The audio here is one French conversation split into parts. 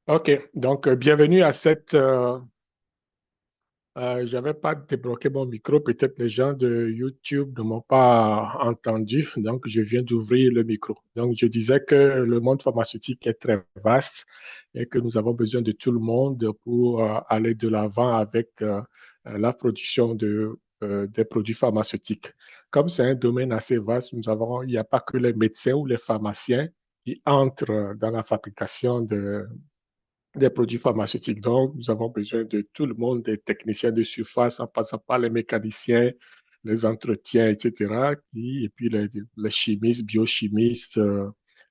OK, donc bienvenue à j'avais pas débloqué mon micro, peut-être les gens de YouTube ne m'ont pas entendu, donc je viens d'ouvrir le micro. Donc je disais que le monde pharmaceutique est très vaste et que nous avons besoin de tout le monde pour aller de l'avant avec la production des produits pharmaceutiques. Comme c'est un domaine assez vaste, il n'y a pas que les médecins ou les pharmaciens qui entrent dans la fabrication des produits pharmaceutiques. Donc, nous avons besoin de tout le monde, des techniciens de surface, en passant par les mécaniciens, les entretiens, etc. Et puis les chimistes, biochimistes,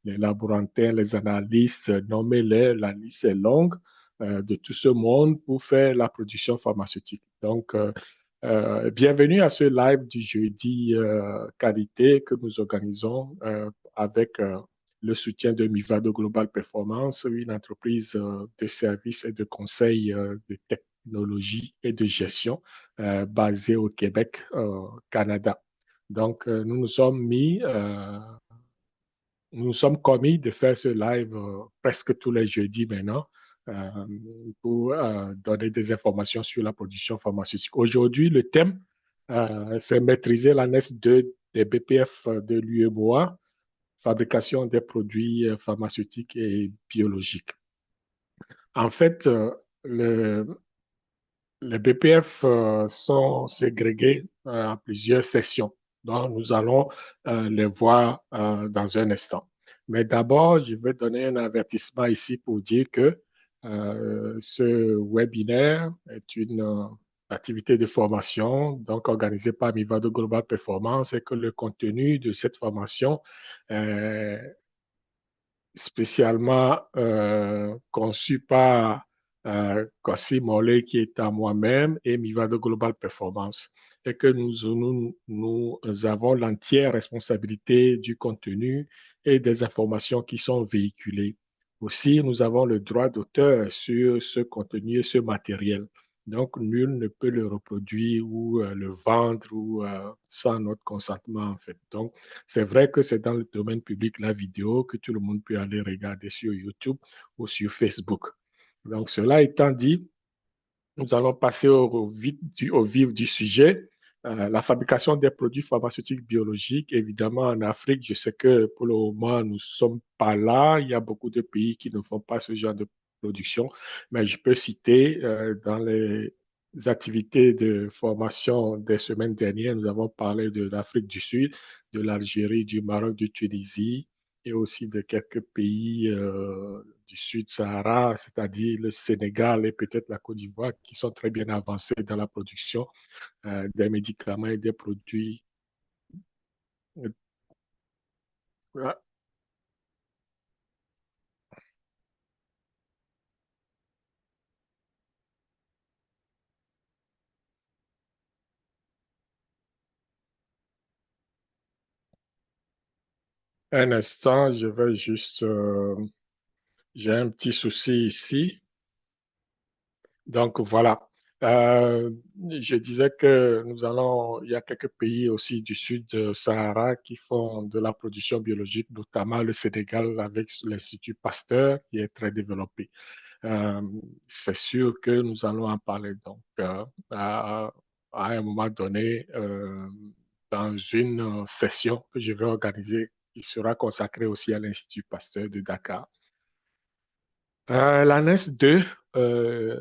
les laborantins, les analystes, nommez-les, la liste est longue de tout ce monde pour faire la production pharmaceutique. Donc, bienvenue à ce live du jeudi qualité que nous organisons avec le soutien de Mivado Global Performance, une entreprise de services et de conseils de technologie et de gestion basée au Québec, Canada. Donc, nous nous sommes commis de faire ce live presque tous les jeudis maintenant euh, pour donner des informations sur la production pharmaceutique. Aujourd'hui, le thème, c'est maîtriser la NES2 des BPF de l'UEMOA, fabrication des produits pharmaceutiques et biologiques. En fait, les BPF sont ségrégés en plusieurs sessions. Donc, nous allons les voir dans un instant. Mais d'abord, je vais donner un avertissement ici pour dire que ce webinaire est une activité de formation, donc organisée par Mivado Global Performance, et que le contenu de cette formation est spécialement conçu par Kossi Mollet, qui est à moi-même, et Mivado Global Performance, et que nous avons l'entière responsabilité du contenu et des informations qui sont véhiculées. Aussi, nous avons le droit d'auteur sur ce contenu et ce matériel. Donc, nul ne peut le reproduire ou le vendre ou sans notre consentement, en fait. Donc, c'est vrai que c'est dans le domaine public, la vidéo, que tout le monde peut aller regarder sur YouTube ou sur Facebook. Donc, cela étant dit, nous allons passer au vif du sujet. La fabrication des produits pharmaceutiques biologiques, évidemment, en Afrique, je sais que pour le moment, nous ne sommes pas là. Il y a beaucoup de pays qui ne font pas ce genre de production, mais je peux citer dans les activités de formation des semaines dernières, nous avons parlé de l'Afrique du Sud, de l'Algérie, du Maroc, de Tunisie et aussi de quelques pays du Sud-Sahara, c'est-à-dire le Sénégal et peut-être la Côte d'Ivoire, qui sont très bien avancés dans la production des médicaments et des produits. Un instant, je vais juste... j'ai un petit souci ici. Donc voilà. Euh, je disais que il y a quelques pays aussi du sud de Sahara qui font de la production biologique, notamment le Sénégal avec l'Institut Pasteur qui est très développé. Euh, c'est sûr que nous allons en parler donc à un moment donné dans une session que je vais organiser qui sera consacrée aussi à l'Institut Pasteur de Dakar. L'annexe 2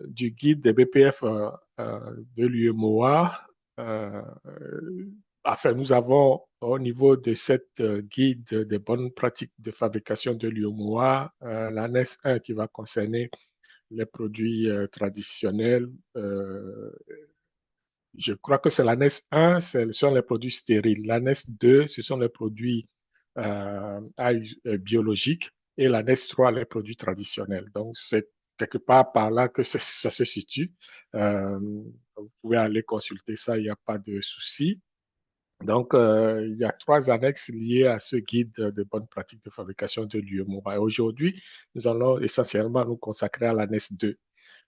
du guide des BPF de l'UEMOA, enfin, nous avons au niveau de cette guide des bonnes pratiques de fabrication de l'UEMOA, l'annexe 1 qui va concerner les produits traditionnels. Je crois que c'est l'annexe 1, ce sont les produits stériles. L'annexe 2, ce sont les produits biologiques. Et l'annexe 3, les produits traditionnels. Donc, c'est quelque part par là que ça se situe. Euh, Vous pouvez aller consulter ça, il n'y a pas de souci. Donc, il y a trois annexes liées à ce guide de bonnes pratiques de fabrication de l'UEMOA. Aujourd'hui, nous allons essentiellement nous consacrer à l'annexe 2.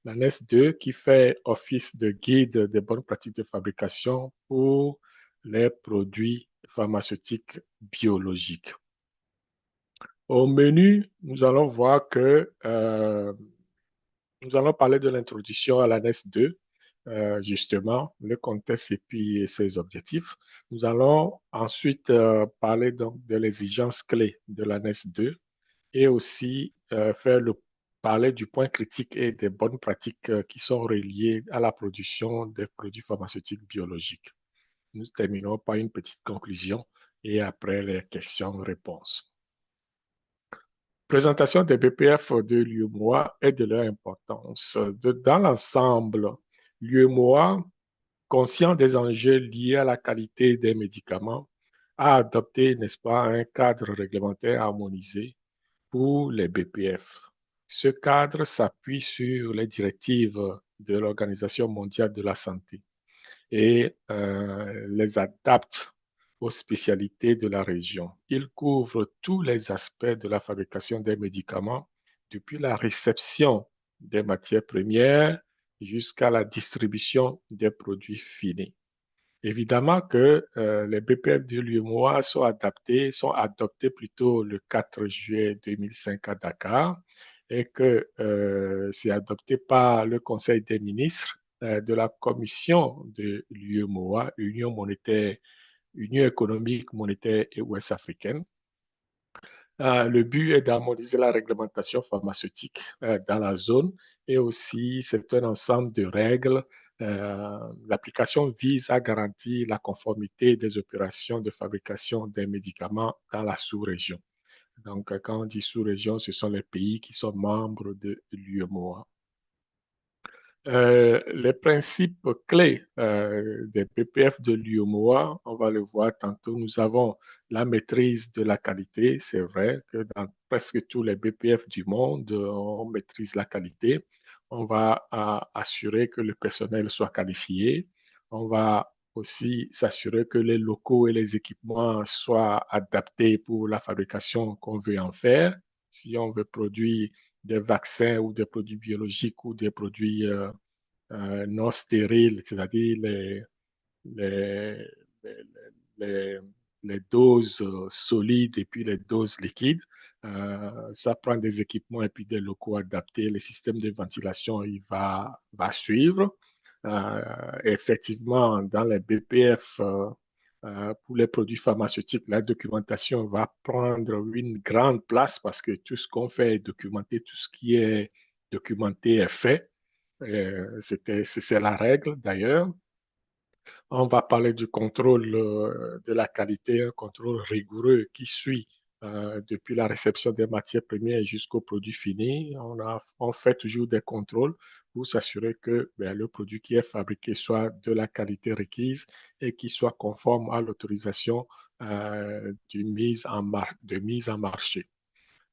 L'annexe 2 qui fait office de guide des bonnes pratiques de fabrication pour les produits pharmaceutiques biologiques. Au menu, nous allons voir que Nous allons parler de l'introduction à l'ANES 2, justement, le contexte et puis ses objectifs. Nous allons ensuite parler donc de l'exigence clé de l'ANES 2 et aussi parler du point critique et des bonnes pratiques qui sont reliées à la production des produits pharmaceutiques biologiques. Nous terminons par une petite conclusion et après les questions-réponses. Présentation des BPF de l'UEMOA et de leur importance. Dans l'ensemble, l'UEMOA, conscient des enjeux liés à la qualité des médicaments, a adopté, n'est-ce pas, un cadre réglementaire harmonisé pour les BPF. Ce cadre s'appuie sur les directives de l'Organisation mondiale de la santé et les adapte aux spécialités de la région. Il couvre tous les aspects de la fabrication des médicaments, depuis la réception des matières premières jusqu'à la distribution des produits finis. Évidemment que les BPF de l'UEMOA sont adoptés plutôt le 4 juillet 2005 à Dakar et que c'est adopté par le Conseil des ministres de la Commission de l'UEMOA, Union économique, monétaire et ouest africaine. Le but est d'harmoniser la réglementation pharmaceutique dans la zone et aussi c'est un ensemble de règles. L'application vise à garantir la conformité des opérations de fabrication des médicaments dans la sous-région. Donc, quand on dit sous-région, ce sont les pays qui sont membres de l'UEMOA. Les principes clés des PPF de l'UEMOA, on va le voir tantôt, nous avons la maîtrise de la qualité. C'est vrai que dans presque tous les BPF du monde, on maîtrise la qualité. On va assurer que le personnel soit qualifié. On va aussi s'assurer que les locaux et les équipements soient adaptés pour la fabrication qu'on veut en faire. Si on veut produire des vaccins ou des produits biologiques ou des produits non stériles, c'est-à-dire les, les, les, les doses solides et puis les doses liquides. Ça prend des équipements et puis des locaux adaptés. Le système de ventilation, il va suivre. Effectivement, dans les BPF, pour les produits pharmaceutiques, la documentation va prendre une grande place parce que tout ce qu'on fait est documenté, tout ce qui est documenté est fait. C'est la règle d'ailleurs. On va parler du contrôle de la qualité, un contrôle rigoureux qui suit depuis la réception des matières premières jusqu'au produit fini. On fait toujours des contrôles pour s'assurer que le produit qui est fabriqué soit de la qualité requise et qui soit conforme à l'autorisation de mise en marché.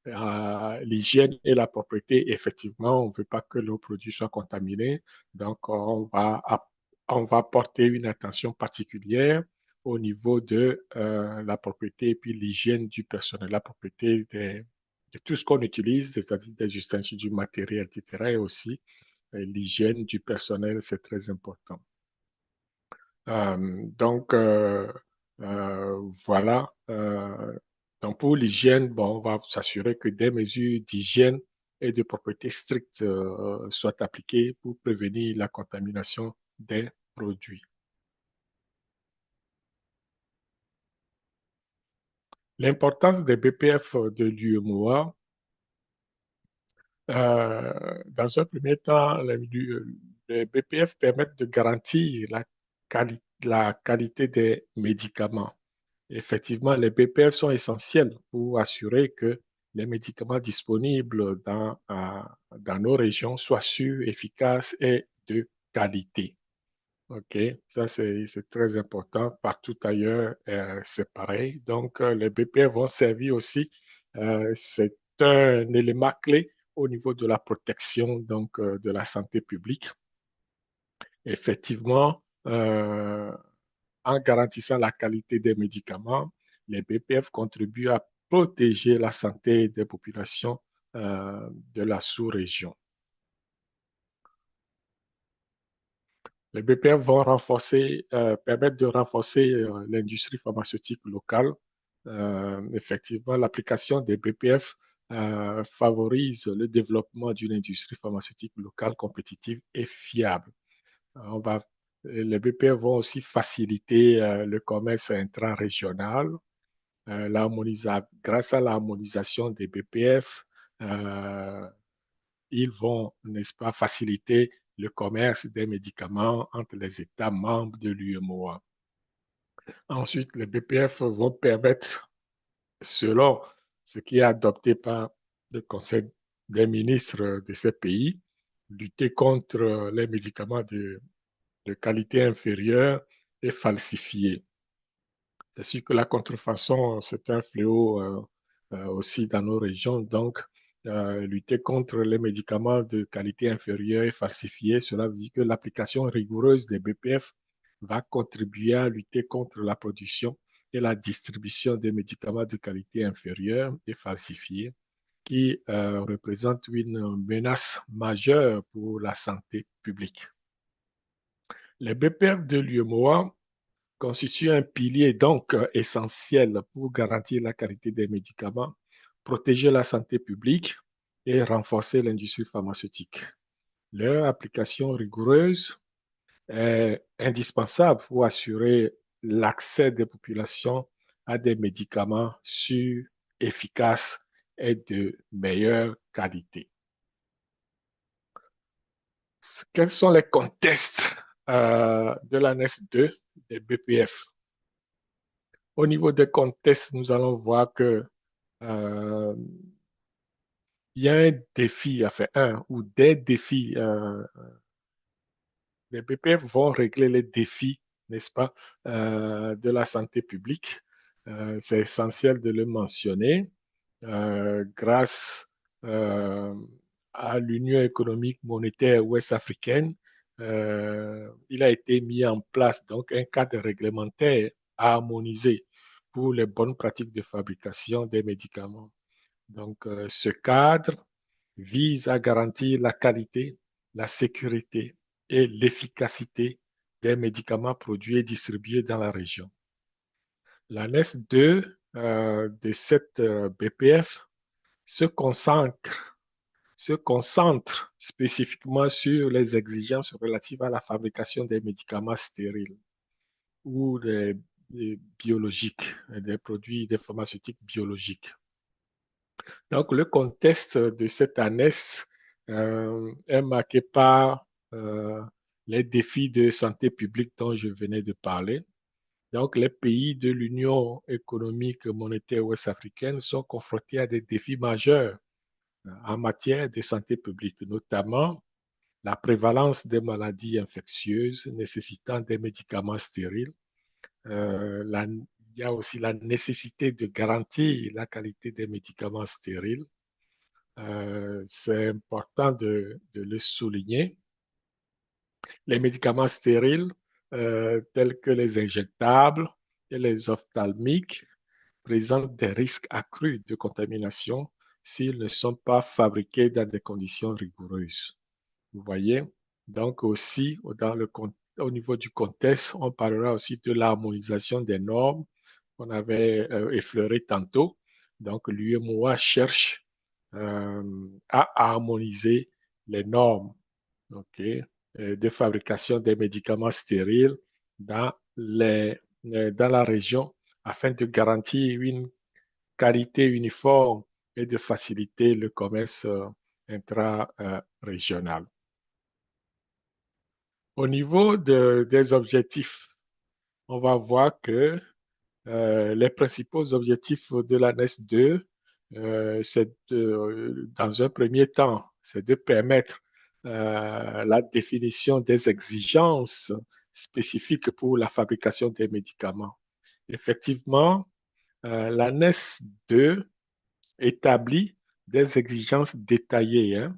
L'hygiène et la propreté, effectivement, on ne veut pas que nos produits soient contaminés. Donc, on va porter une attention particulière au niveau de la propreté et puis l'hygiène du personnel, la propreté de tout ce qu'on utilise, c'est-à-dire des ustensiles, du matériel, etc. Et aussi l'hygiène du personnel, c'est très important. Donc, voilà. Donc, pour l'hygiène, bon, on va s'assurer que des mesures d'hygiène et de propreté strictes soient appliquées pour prévenir la contamination des produits. L'importance des BPF de l'UEMOA, dans un premier temps, les BPF permettent de garantir la qualité des médicaments. Effectivement, les BPF sont essentiels pour assurer que les médicaments disponibles dans nos régions soient sûrs, efficaces et de qualité. OK, ça c'est très important. Partout ailleurs, c'est pareil. Donc, les BPF vont servir aussi, c'est un élément clé au niveau de la protection donc, de la santé publique. Effectivement, en garantissant la qualité des médicaments, les BPF contribuent à protéger la santé des populations de la sous-région. Les BPF vont permettre de renforcer l'industrie pharmaceutique locale. Effectivement, l'application des BPF favorise le développement d'une industrie pharmaceutique locale, compétitive et fiable. On va, les BPF vont aussi faciliter le commerce intra-régional. Grâce à l'harmonisation des BPF, ils vont, n'est-ce pas, faciliter le commerce des médicaments entre les États membres de l'UEMOA. Ensuite, les BPF vont permettre, selon ce qui est adopté par le Conseil des ministres de ces pays, lutter contre les médicaments de qualité inférieure et falsifiés. C'est sûr que la contrefaçon, c'est un fléau aussi dans nos régions. Donc, lutter contre les médicaments de qualité inférieure et falsifiés, cela veut dire que l'application rigoureuse des BPF va contribuer à lutter contre la production et la distribution des médicaments de qualité inférieure et falsifiés qui représentent une menace majeure pour la santé publique. Les BPF de l'UEMOA constitue un pilier donc essentiel pour garantir la qualité des médicaments, protéger la santé publique et renforcer l'industrie pharmaceutique. Leur application rigoureuse est indispensable pour assurer l'accès des populations à des médicaments sûrs, efficaces et de meilleure qualité. Quels sont les contextes de l'annexe 2 des BPF? Au niveau des contextes, nous allons voir que euh, il y a un défi, enfin un ou des défis. Les BPF vont régler les défis, n'est-ce pas, de la santé publique. C'est essentiel de le mentionner. Grâce euh, à l'Union économique monétaire ouest-africaine, il a été mis en place donc un cadre réglementaire harmonisé pour les bonnes pratiques de fabrication des médicaments. Donc, ce cadre vise à garantir la qualité, la sécurité et l'efficacité des médicaments produits et distribués dans la région. L'annexe 2 de cette BPF se concentre spécifiquement sur les exigences relatives à la fabrication des médicaments stériles ou des biologiques, des produits des pharmaceutiques biologiques. Donc, le contexte de cette annexe est marqué par les défis de santé publique dont je venais de parler. Donc, les pays de l'Union économique monétaire ouest-africaine sont confrontés à des défis majeurs en matière de santé publique, notamment la prévalence des maladies infectieuses nécessitant des médicaments stériles. Il y a aussi la nécessité de garantir la qualité des médicaments stériles. C'est important de le souligner. Les médicaments stériles, tels que les injectables et les ophtalmiques, présentent des risques accrus de contamination s'ils ne sont pas fabriqués dans des conditions rigoureuses. Vous voyez? Donc aussi, au niveau du contexte, on parlera aussi de l'harmonisation des normes qu'on avait effleuré tantôt. Donc, l'UEMOA cherche à harmoniser les normes, okay, de fabrication des médicaments stériles dans, dans la région afin de garantir une qualité uniforme et de faciliter le commerce intra-régional. Au niveau des objectifs, on va voir que les principaux objectifs de l'annexe 2, c'est dans un premier temps, c'est de permettre la définition des exigences spécifiques pour la fabrication des médicaments. Effectivement, l'annexe 2 établit des exigences détaillées, hein,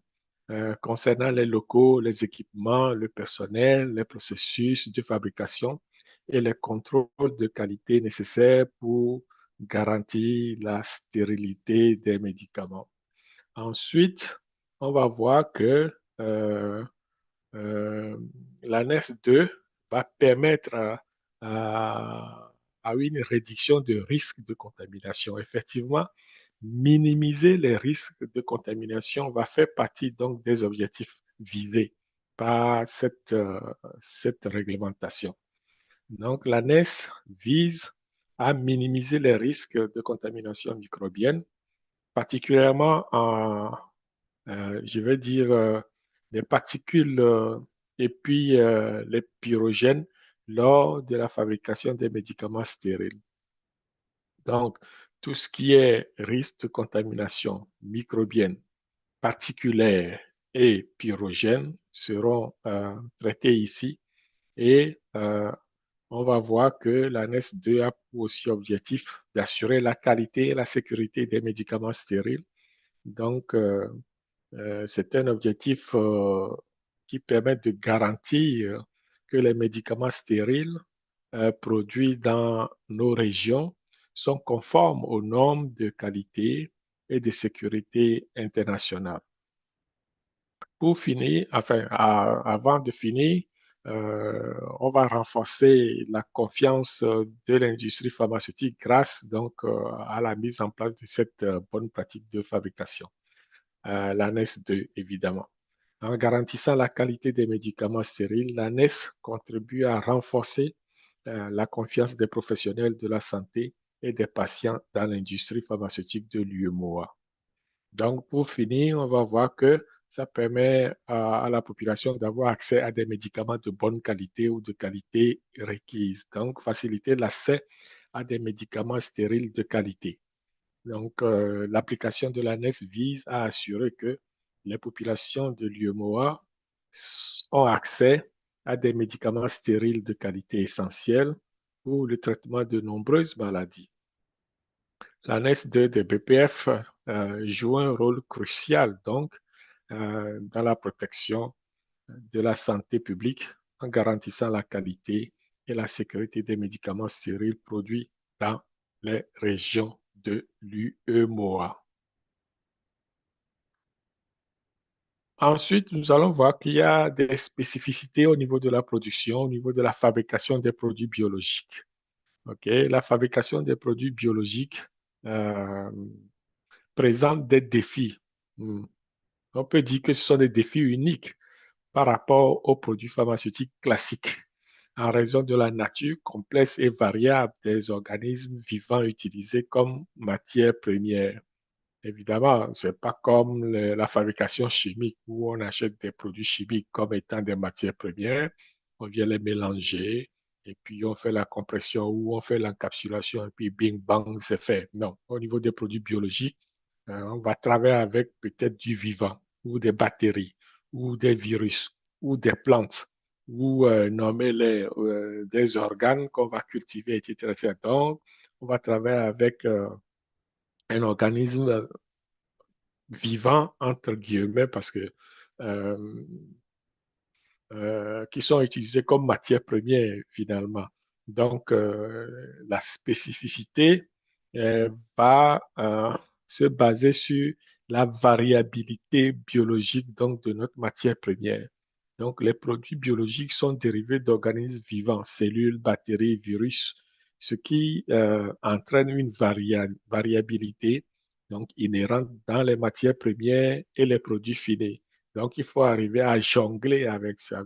concernant les locaux, les équipements, le personnel, les processus de fabrication et les contrôles de qualité nécessaires pour garantir la stérilité des médicaments. Ensuite, on va voir que euh, l'annexe 2 va permettre à une réduction de risque de contamination. Effectivement, Minimiser les risques de contamination va faire partie donc des objectifs visés par cette réglementation. Donc, la NES vise à minimiser les risques de contamination microbienne, particulièrement en, je vais dire, les particules et puis les pyrogènes lors de la fabrication des médicaments stériles. Donc, tout ce qui est risque de contamination microbienne, particulaire et pyrogène seront traités ici et on va voir que la NES2 a pour aussi objectif d'assurer la qualité et la sécurité des médicaments stériles. Donc, c'est un objectif qui permet de garantir que les médicaments stériles produits dans nos régions sont conformes aux normes de qualité et de sécurité internationales. Pour finir, enfin, avant de finir, on va renforcer la confiance de l'industrie pharmaceutique grâce donc à la mise en place de cette bonne pratique de fabrication, la NES2 évidemment. En garantissant la qualité des médicaments stériles, la NES contribue à renforcer la confiance des professionnels de la santé et des patients dans l'industrie pharmaceutique de l'UEMOA. Donc, pour finir, on va voir que ça permet à la population d'avoir accès à des médicaments de bonne qualité ou de qualité requise. Donc, faciliter l'accès à des médicaments stériles de qualité. Donc, l'application de l'ANES vise à assurer que les populations de l'UEMOA ont accès à des médicaments stériles de qualité essentielle pour le traitement de nombreuses maladies. L'ANES 2 des BPF joue un rôle crucial donc dans la protection de la santé publique en garantissant la qualité et la sécurité des médicaments stériles produits dans les régions de l'UEMOA. Ensuite, nous allons voir qu'il y a des spécificités au niveau de la production, au niveau de la fabrication des produits biologiques. Okay? La fabrication des produits biologiques euh, présente des défis. On peut dire que ce sont des défis uniques par rapport aux produits pharmaceutiques classiques en raison de la nature complexe et variable des organismes vivants utilisés comme matière première. Évidemment, ce n'est pas comme la fabrication chimique où on achète des produits chimiques comme étant des matières premières, on vient les mélanger et puis on fait la compression ou on fait l'encapsulation et puis bing bang, c'est fait. Non, au niveau des produits biologiques, on va travailler avec peut-être du vivant ou des bactéries ou des virus ou des plantes ou nommer des organes qu'on va cultiver, etc., etc. Donc, on va travailler avec un organisme vivant, entre guillemets, parce que euh, qui sont utilisés comme matière première finalement. Donc, la spécificité va se baser sur la variabilité biologique donc, de notre matière première. Donc, les produits biologiques sont dérivés d'organismes vivants, cellules, bactéries, virus, ce qui entraîne une variabilité donc, inhérente dans les matières premières et les produits finis. Donc, il faut arriver à jongler avec ça.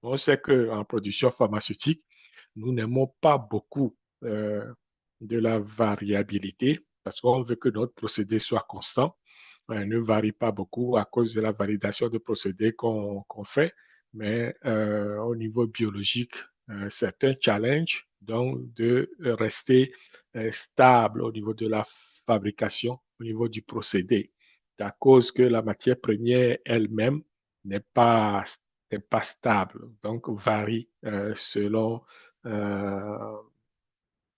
On sait qu'en production pharmaceutique, nous n'aimons pas beaucoup de la variabilité parce qu'on veut que notre procédé soit constant. Ne varie pas beaucoup à cause de la validation de procédés qu'on fait. Mais au niveau biologique, c'est un challenge donc de rester stable au niveau de la fabrication, au niveau du procédé à cause que la matière première elle-même n'est pas, n'est pas stable, donc varie euh, selon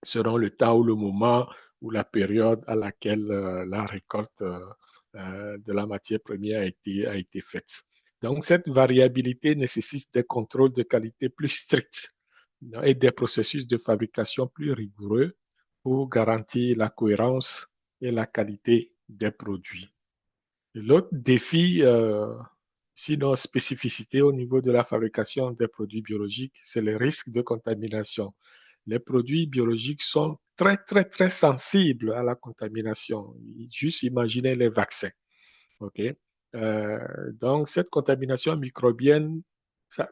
le temps ou le moment ou la période à laquelle la récolte de la matière première a été faite. Donc, cette variabilité nécessite des contrôles de qualité plus stricts et des processus de fabrication plus rigoureux pour garantir la cohérence et la qualité des produits. L'autre défi, sinon spécificité au niveau de la fabrication des produits biologiques, c'est le risque de contamination. Les produits biologiques sont très sensibles à la contamination. Juste imaginez les vaccins. OK? Donc, cette contamination microbienne,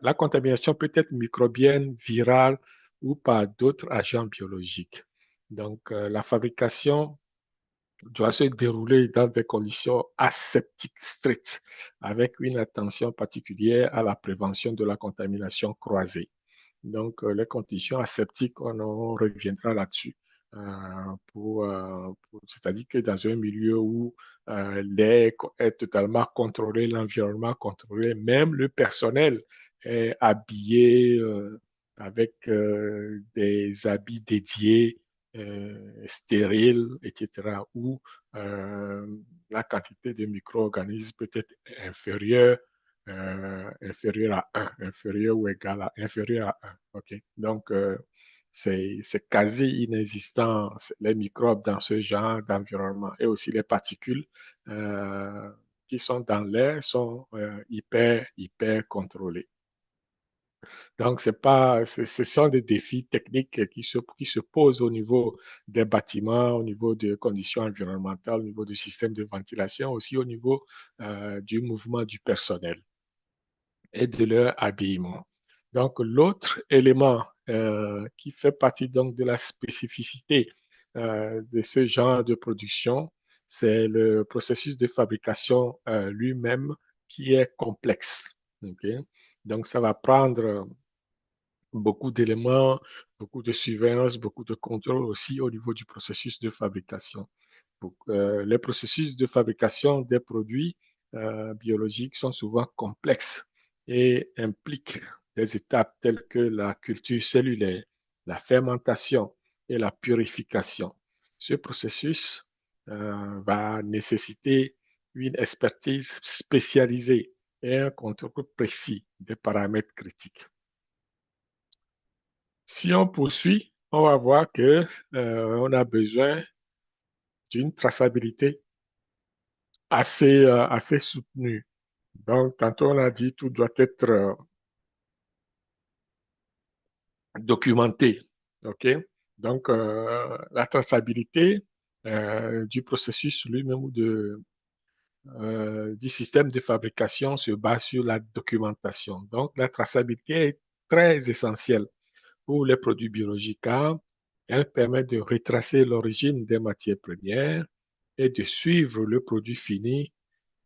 la contamination peut être microbienne, virale ou par d'autres agents biologiques. Donc, la fabrication doit se dérouler dans des conditions aseptiques strictes, avec une attention particulière à la prévention de la contamination croisée. Donc, les conditions aseptiques, on reviendra là-dessus. C'est-à-dire que dans un milieu où l'air est totalement contrôlé, l'environnement contrôlé, même le personnel est habillé avec des habits dédiés, stériles, etc., où euh, la quantité de micro-organismes peut être inférieur à un, inférieur ou égal à inférieur à un. OK? Donc, c'est quasi inexistant, les microbes dans ce genre d'environnement et aussi les particules euh, qui sont dans l'air sont hyper contrôlées. Donc, ce sont des défis techniques qui se posent au niveau des bâtiments, au niveau des conditions environnementales, au niveau du système de ventilation, aussi au niveau du mouvement du personnel et de leur habillement. Donc, l'autre élément qui fait partie donc de la spécificité de ce genre de production, c'est le processus de fabrication lui-même qui est complexe. Okay? Donc, ça va prendre beaucoup d'éléments, beaucoup de surveillance, beaucoup de contrôle aussi au niveau du processus de fabrication. Les processus de fabrication des produits biologiques sont souvent complexes et impliquent des étapes telles que la culture cellulaire, la fermentation et la purification. Ce processus va nécessiter une expertise spécialisée et un contrôle précis des paramètres critiques. Si on poursuit, on va voir que on a besoin d'une traçabilité assez soutenue. Donc, tantôt on a dit tout doit être documenté. OK? Donc, la traçabilité du processus lui-même ou du système de fabrication se base sur la documentation. Donc, la traçabilité est très essentielle pour les produits biologiques car elle permet de retracer l'origine des matières premières et de suivre le produit fini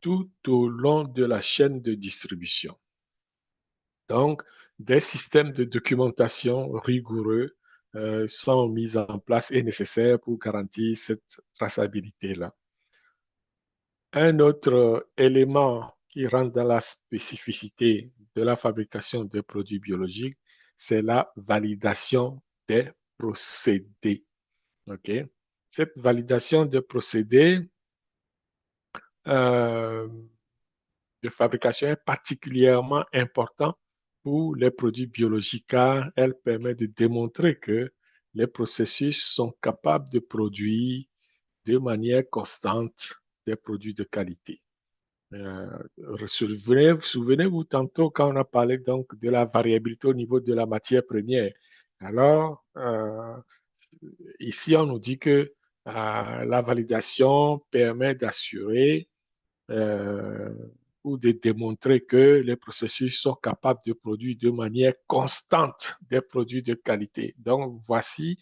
tout au long de la chaîne de distribution. Donc, des systèmes de documentation rigoureux sont mis en place et nécessaires pour garantir cette traçabilité-là. Un autre élément qui rentre dans la spécificité de la fabrication des produits biologiques, c'est la validation des procédés. OK? Cette validation des procédés euh, de fabrication est particulièrement importante pour les produits biologiques car elle permet de démontrer que les processus sont capables de produire de manière constante des produits de qualité. Euh, Souvenez-vous tantôt quand on a parlé donc de la variabilité au niveau de la matière première. Alors, ici, on nous dit que la validation permet d'assurer euh, ou de démontrer que les processus sont capables de produire de manière constante des produits de qualité. Donc, voici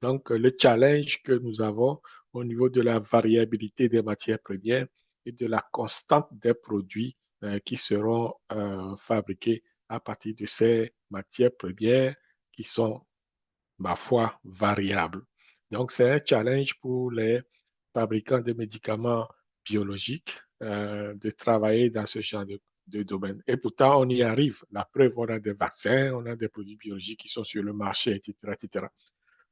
donc le challenge que nous avons au niveau de la variabilité des matières premières et de la constante des produits qui seront fabriqués à partir de ces matières premières qui sont ma foi, variable. Donc, c'est un challenge pour les fabricants de médicaments biologiques de travailler dans ce genre de domaine. Et pourtant, on y arrive. La preuve, on a des vaccins, on a des produits biologiques qui sont sur le marché, etc., etc.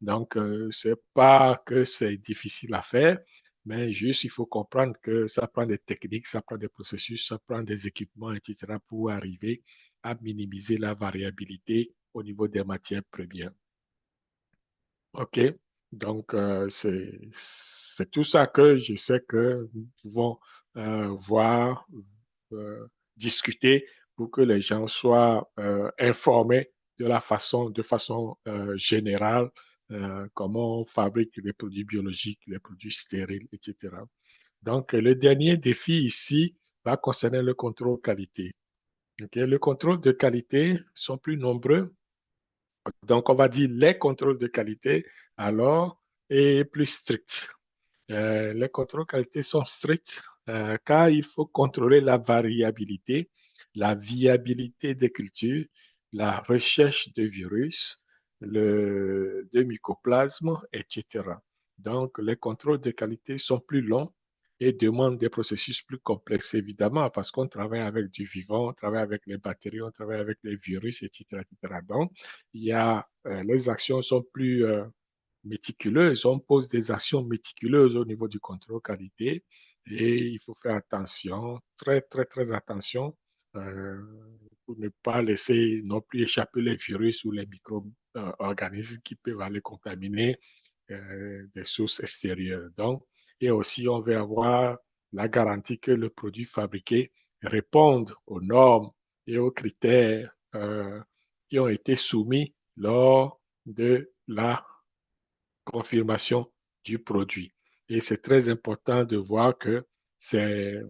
Donc, c'est pas que c'est difficile à faire, mais juste il faut comprendre que ça prend des techniques, ça prend des processus, ça prend des équipements, etc., pour arriver à minimiser la variabilité au niveau des matières premières. OK. Donc, c'est tout ça que je sais que nous pouvons voir, euh, discuter pour que les gens soient informés de façon générale comment on fabrique les produits biologiques, les produits stériles, etc. Donc, le dernier défi ici va concerner le contrôle qualité. Okay? Le contrôle de qualité sont plus nombreux. Donc, on va dire les contrôles de qualité alors et plus stricts. Les contrôles qualité sont stricts car il faut contrôler la variabilité, la viabilité des cultures, la recherche de virus, de mycoplasmes, etc. Donc, les contrôles de qualité sont plus longs et demandent des processus plus complexes, évidemment, parce qu'on travaille avec du vivant, on travaille avec les bactéries, on travaille avec les virus, etc. etc. Donc, les actions sont plus méticuleuse. On pose des actions méticuleuses au niveau du contrôle qualité et il faut faire attention, très, très, très attention euh, pour ne pas laisser non plus échapper les virus ou les micro-organismes qui peuvent aller contaminer des sources extérieures. Donc, et aussi, on veut avoir la garantie que le produit fabriqué réponde aux normes et aux critères qui ont été soumis lors de la confirmation du produit. Et c'est très important de voir que c'est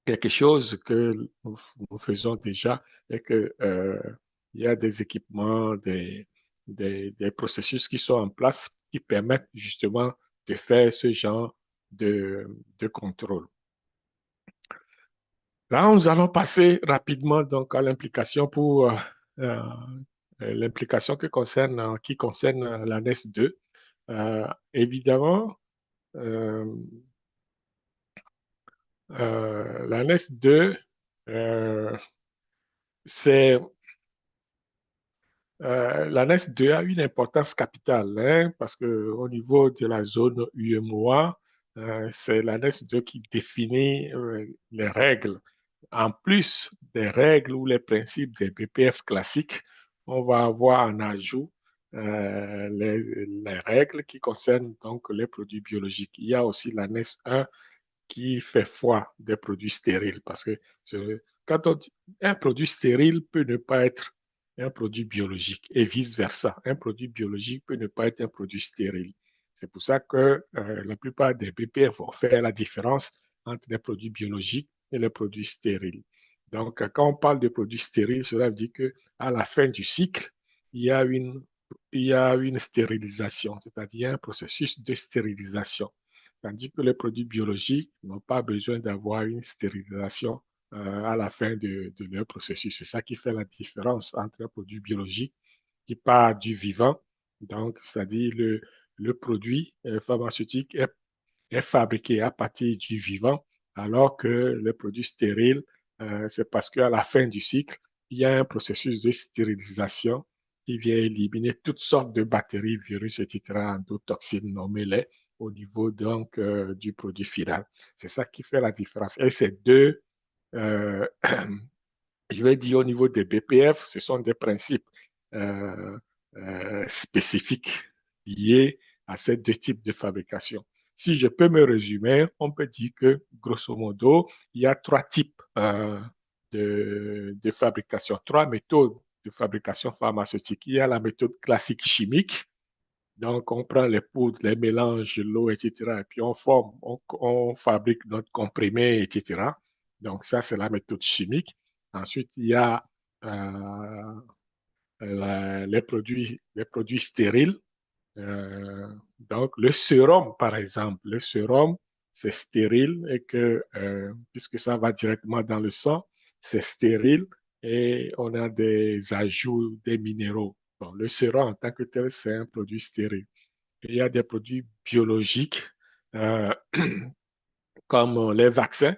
quelque chose que nous faisons déjà et que il y a des équipements, des processus qui sont en place qui permettent justement de faire ce genre de contrôle. Là, nous allons passer rapidement donc à l'implication pour euh, l'implication qui concerne la NES 2. Évidemment, euh, la NES 2, c'est la NES 2 a une importance capitale hein, parce qu'au niveau de la zone UMOA, c'est la NES 2 qui définit les règles. En plus des règles ou les principes des BPF classiques, on va avoir en ajout les règles qui concernent donc les produits biologiques. Il y a aussi la NES 1 qui fait foi des produits stériles. Parce que quand on dit, un produit stérile peut ne pas être un produit biologique et vice-versa. Un produit biologique peut ne pas être un produit stérile. C'est pour ça que la plupart des BPF vont faire la différence entre les produits biologiques et les produits stériles. Donc, quand on parle de produits stériles, cela veut dire qu'à la fin du cycle, il y a une, il y a une stérilisation, c'est-à-dire un processus de stérilisation. Tandis que les produits biologiques n'ont pas besoin d'avoir une stérilisation à la fin de leur processus. C'est ça qui fait la différence entre un produit biologique qui part du vivant, donc c'est-à-dire le produit pharmaceutique est fabriqué à partir du vivant, alors que les produits stériles, c'est parce qu'à la fin du cycle, il y a un processus de stérilisation qui vient éliminer toutes sortes de bactéries, virus, etc., endotoxines, nommez-les, au niveau donc du produit final. C'est ça qui fait la différence. Et ces deux, euh, je vais dire au niveau des BPF, ce sont des principes euh, spécifiques liés à ces deux types de fabrication. Si je peux me résumer, on peut dire que, grosso modo, il y a trois types de fabrication, trois méthodes de fabrication pharmaceutique. Il y a la méthode classique chimique, donc on prend les poudres, les mélanges, l'eau, etc. Et puis on fabrique notre comprimé, etc. Donc ça, c'est la méthode chimique. Ensuite, il y a euh, les produits stériles. Euh, donc, le sérum, par exemple, le sérum, c'est stérile et puisque ça va directement dans le sang, c'est stérile et on a des ajouts des minéraux. Bon, le sérum en tant que tel, c'est un produit stérile. Il y a des produits biologiques euh, comme les vaccins.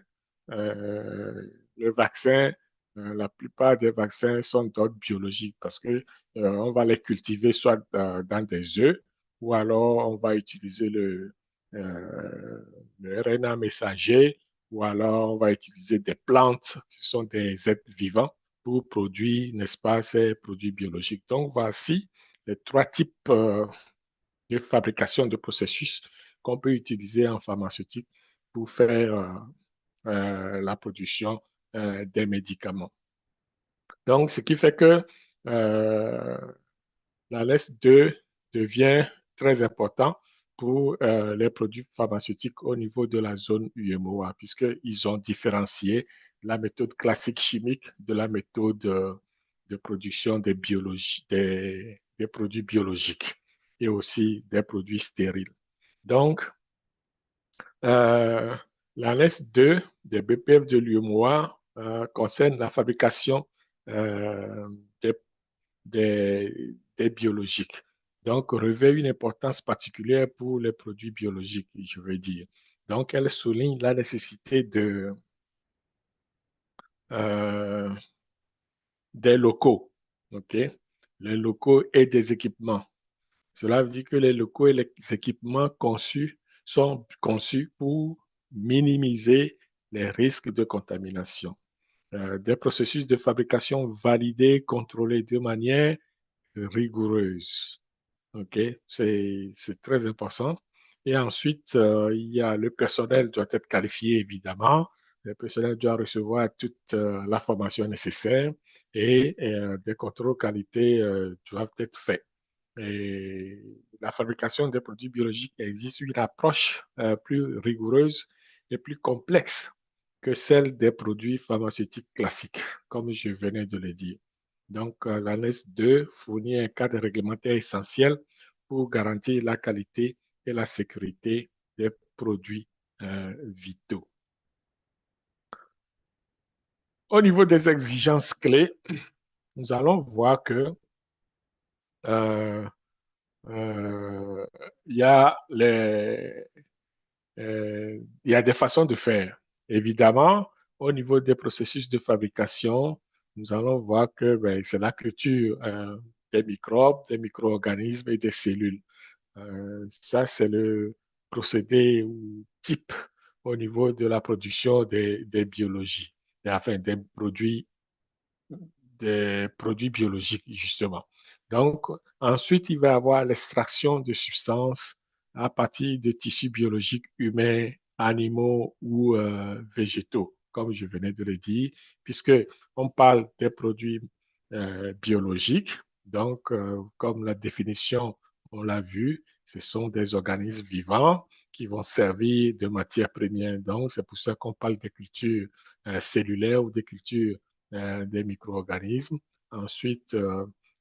Euh, le vaccin, la plupart des vaccins sont d'ordre biologique parce que on va les cultiver soit dans des œufs ou alors on va utiliser le RNA messager ou alors on va utiliser des plantes, ce sont des êtres vivants pour produire, n'est-ce pas, ces produits biologiques. Donc voici les trois types de fabrication de processus qu'on peut utiliser en pharmaceutique pour faire la production des médicaments. Donc, ce qui fait que euh, la LES 2 devient très important pour les produits pharmaceutiques au niveau de la zone UMOA, puisqu'ils ont différencié la méthode classique chimique de la méthode de production des produits biologiques et aussi des produits stériles. Donc, euh, l'annexe 2 des BPF de l'UMOA concerne la fabrication euh, des, des biologiques. Donc, revêt une importance particulière pour les produits biologiques, je veux dire. Donc, elle souligne la nécessité euh, des locaux, ok? Les locaux et des équipements. Cela veut dire que les locaux et les équipements conçus sont conçus pour minimiser les risques de contamination. Des processus de fabrication validés, contrôlés de manière rigoureuse. OK, c'est très important. Et ensuite, il y a le personnel doit être qualifié, évidemment. Le personnel doit recevoir toute la formation nécessaire et des contrôles qualité doivent être faits. Et la fabrication des produits biologiques existe une approche plus rigoureuse et plus complexe que celle des produits pharmaceutiques classiques, comme je venais de le dire. Donc, l'annexe 2 fournit un cadre réglementaire essentiel pour garantir la qualité et la sécurité des produits vitaux. Au niveau des exigences clés, nous allons voir que euh, euh, il y a il y a des façons de faire. Évidemment, au niveau des processus de fabrication, nous allons voir que ben, c'est la culture des microbes, des micro-organismes et des cellules. Ça, c'est le procédé ou type au niveau de la production des biologies, enfin des produits biologiques, justement. Donc, ensuite, il va y avoir l'extraction de substances à partir de tissus biologiques humains, animaux ou végétaux, comme je venais de le dire, puisque on parle des produits biologiques. Donc, comme la définition, on l'a vu, ce sont des organismes vivants qui vont servir de matière première. Donc, c'est pour ça qu'on parle des cultures cellulaires ou des cultures des micro-organismes. Ensuite,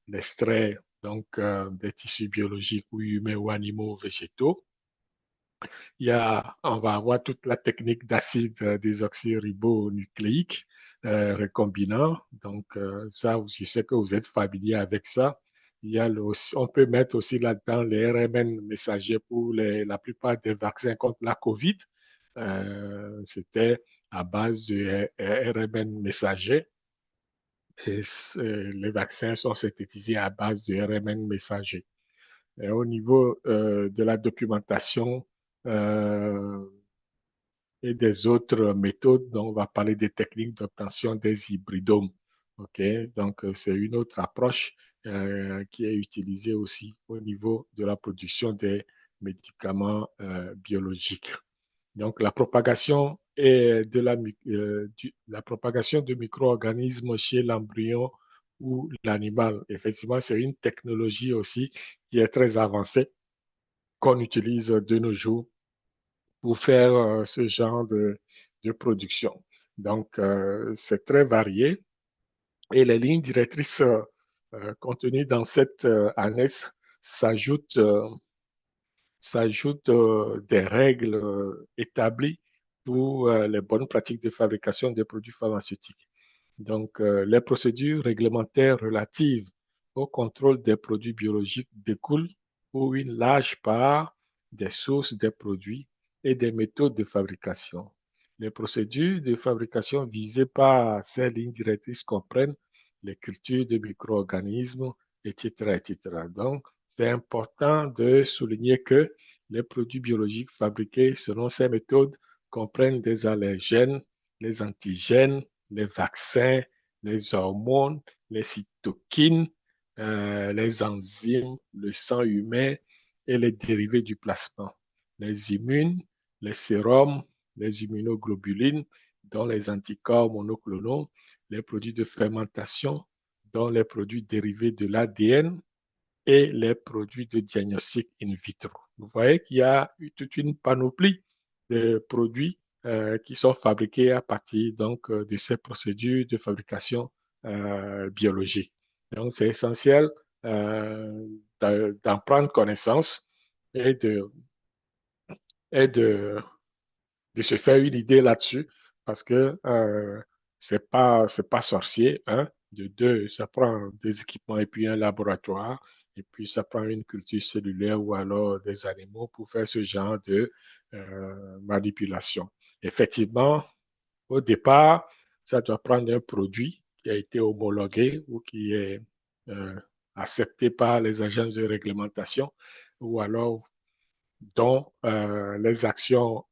l'extrait donc, des tissus biologiques ou humains ou animaux ou végétaux. On va avoir toute la technique d'acide désoxyribonucléique recombinant. Donc, ça, je sais que vous êtes familier avec ça. On peut mettre aussi là-dedans les RMN messagers pour la plupart des vaccins contre la COVID. C'était à base de RMN messager. Et les vaccins sont synthétisés à base de RMN messager. Et au niveau de la documentation et des autres méthodes, donc on va parler des techniques d'obtention des hybridomes. OK? Donc, c'est une autre approche qui est utilisée aussi au niveau de la production des médicaments biologiques. Donc, la propagation la propagation de micro-organismes chez l'embryon ou l'animal, effectivement, c'est une technologie aussi qui est très avancée qu'on utilise de nos jours pour faire ce genre de production. Donc, c'est très varié et les lignes directrices contenues dans cette annexe s'ajoutent s'ajoutent des règles établies pour les bonnes pratiques de fabrication des produits pharmaceutiques. Donc, les procédures réglementaires relatives au contrôle des produits biologiques découlent pour une large part des sources des produits et des méthodes de fabrication. Les procédures de fabrication visées par ces lignes directrices comprennent les cultures de micro-organismes, etc., etc. Donc, c'est important de souligner que les produits biologiques fabriqués selon ces méthodes comprennent des allergènes, les antigènes, les vaccins, les hormones, les cytokines, les enzymes, le sang humain et les dérivés du plasma, les immunes, les sérums, les immunoglobulines, dont les anticorps monoclonaux, les produits de fermentation, dont les produits dérivés de l'ADN, et les produits de diagnostic in vitro. Vous voyez qu'il y a toute une panoplie de produits qui sont fabriqués à partir donc, de ces procédures de fabrication biologique. Donc, c'est essentiel d'en prendre connaissance et et de, de se faire une idée là-dessus parce que c'est pas sorcier, hein. De deux, ça prend des équipements et puis un laboratoire, et puis ça prend une culture cellulaire ou alors des animaux pour faire ce genre de manipulation. Effectivement, au départ, ça doit prendre un produit qui a été homologué ou qui est euh, accepté par les agences de réglementation ou alors dont les actions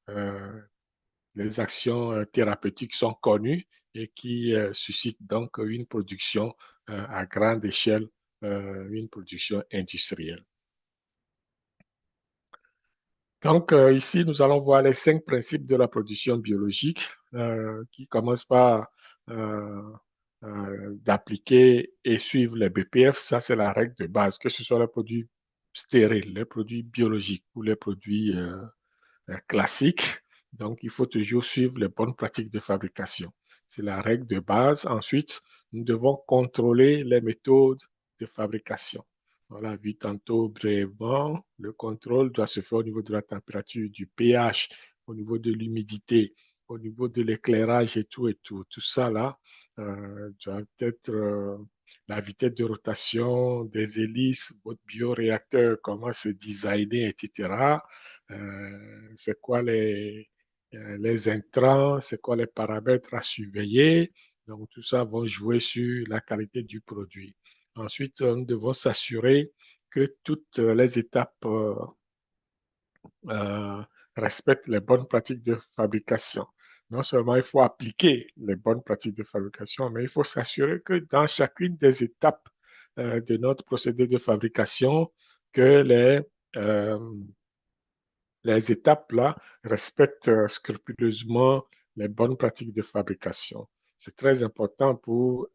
thérapeutiques sont connues et qui suscitent donc une production à grande échelle, une production industrielle. Donc, ici, nous allons voir les 5 principes de la production biologique qui commencent par d'appliquer et suivre les BPF. Ça, c'est la règle de base, que ce soit les produits stériles, les produits biologiques ou les produits classique. Donc, il faut toujours suivre les bonnes pratiques de fabrication. C'est la règle de base. Ensuite, nous devons contrôler les méthodes de fabrication. On l'a vu tantôt brièvement. Le contrôle doit se faire au niveau de la température, du pH, au niveau de l'humidité, au niveau de l'éclairage et tout et tout. Tout ça là doit être la vitesse de rotation des hélices, votre bioréacteur, comment c'est designé, etc. C'est quoi les intrants, c'est quoi les paramètres à surveiller. Donc, tout ça va jouer sur la qualité du produit. Ensuite, nous devons s'assurer que toutes les étapes euh, respectent les bonnes pratiques de fabrication. Non seulement il faut appliquer les bonnes pratiques de fabrication, mais il faut s'assurer que dans chacune des étapes de notre procédé de fabrication, que euh, les étapes-là respectent scrupuleusement les bonnes pratiques de fabrication. C'est très important pour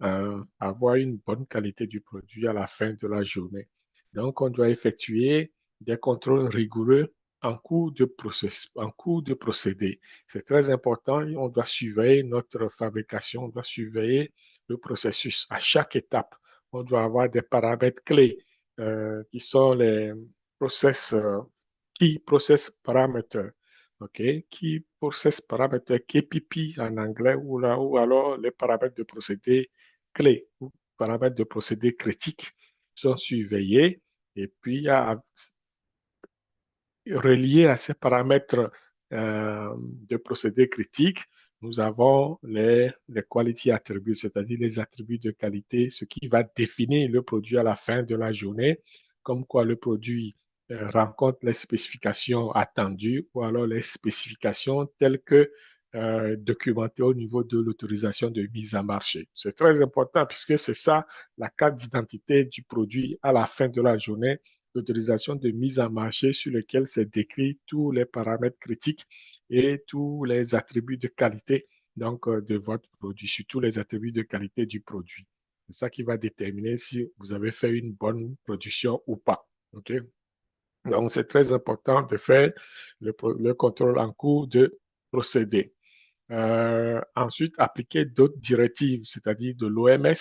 avoir une bonne qualité du produit à la fin de la journée. Donc, on doit effectuer des contrôles rigoureux en cours de procédé. C'est très important. On doit surveiller notre fabrication, on doit surveiller le processus à chaque étape. On doit avoir des paramètres clés qui sont les process Key Process Parameter, OK? Key Process Parameter, KPP en anglais, ou alors les paramètres de procédé clés ou paramètres de procédé critiques sont surveillés. Et puis, relié à ces paramètres de procédés critiques, nous avons les quality attributes, c'est-à-dire les attributs de qualité, ce qui va définir le produit à la fin de la journée, comme quoi le produit rencontre les spécifications attendues ou alors les spécifications telles que documentées au niveau de l'autorisation de mise en marché. C'est très important puisque c'est ça la carte d'identité du produit à la fin de la journée, l'autorisation de mise en marché sur lequel c'est décrit tous les paramètres critiques et tous les attributs de qualité donc, de votre produit, surtout les attributs de qualité du produit. C'est ça qui va déterminer si vous avez fait une bonne production ou pas. Okay? Donc, c'est très important de faire le contrôle en cours de procédé. Ensuite, appliquer d'autres directives, c'est-à-dire de l'OMS,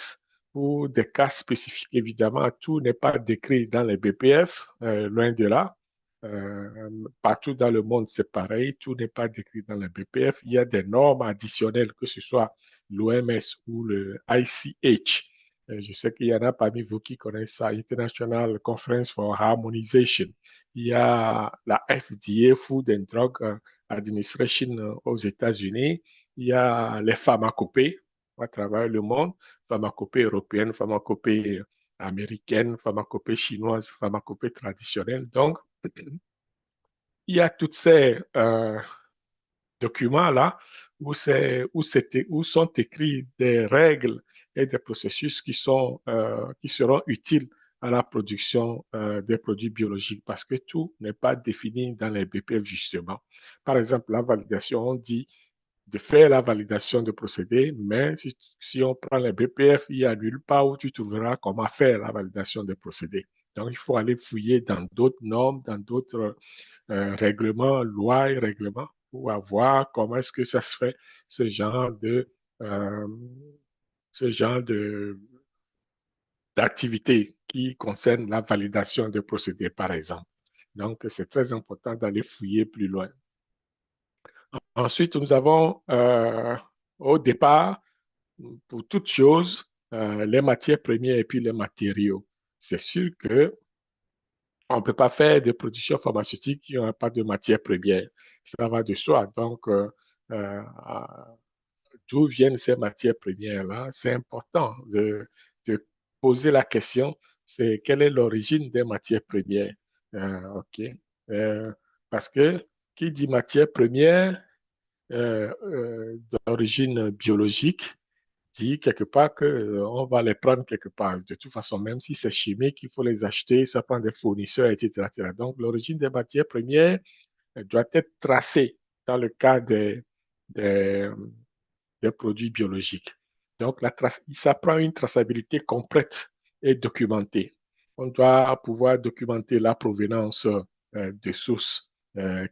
pour des cas spécifiques. Évidemment, tout n'est pas décrit dans les BPF, loin de là. Partout dans le monde, c'est pareil, tout n'est pas décrit dans les BPF. Il y a des normes additionnelles, que ce soit l'OMS ou le ICH. Je sais qu'il y en a parmi vous qui connaissent ça, International Conference for Harmonization. Il y a la FDA, Food and Drug Administration aux États-Unis. Il y a les pharmacopées à travers le monde, pharmacopée européenne, pharmacopée américaine, pharmacopée chinoise, pharmacopée traditionnelle. Donc, il y a toutes ces documents-là où sont écrits des règles et des processus qui seront utiles à la production des produits biologiques parce que tout n'est pas défini dans les BPF justement. Par exemple, la validation, on dit de faire la validation de procédés, mais si on prend les BPF, il n'y a nulle part où tu trouveras comment faire la validation des procédés. Donc, il faut aller fouiller dans d'autres normes, dans d'autres règlements, lois et règlements pour voir comment est-ce que ça se fait, ce genre de, euh, ce genre de, d'activité qui concerne la validation de procédés, par exemple. Donc, c'est très important d'aller fouiller plus loin. Ensuite, nous avons au départ, pour toute chose, les matières premières et puis les matériaux. C'est sûr que on ne peut pas faire de production pharmaceutique qui n'a pas de matières premières. Ça va de soi. Donc, euh, d'où viennent ces matières premières-là? C'est important de poser la question, c'est quelle est l'origine des matières premières? OK. Euh, Parce que qui dit matière première d'origine biologique, dit quelque part qu'on va les prendre quelque part. De toute façon, même si c'est chimique, il faut les acheter, ça prend des fournisseurs, etc., etc. Donc, l'origine des matières premières doit être tracée dans le cas des, des produits biologiques. Donc, ça prend une traçabilité complète et documentée. On doit pouvoir documenter la provenance des sources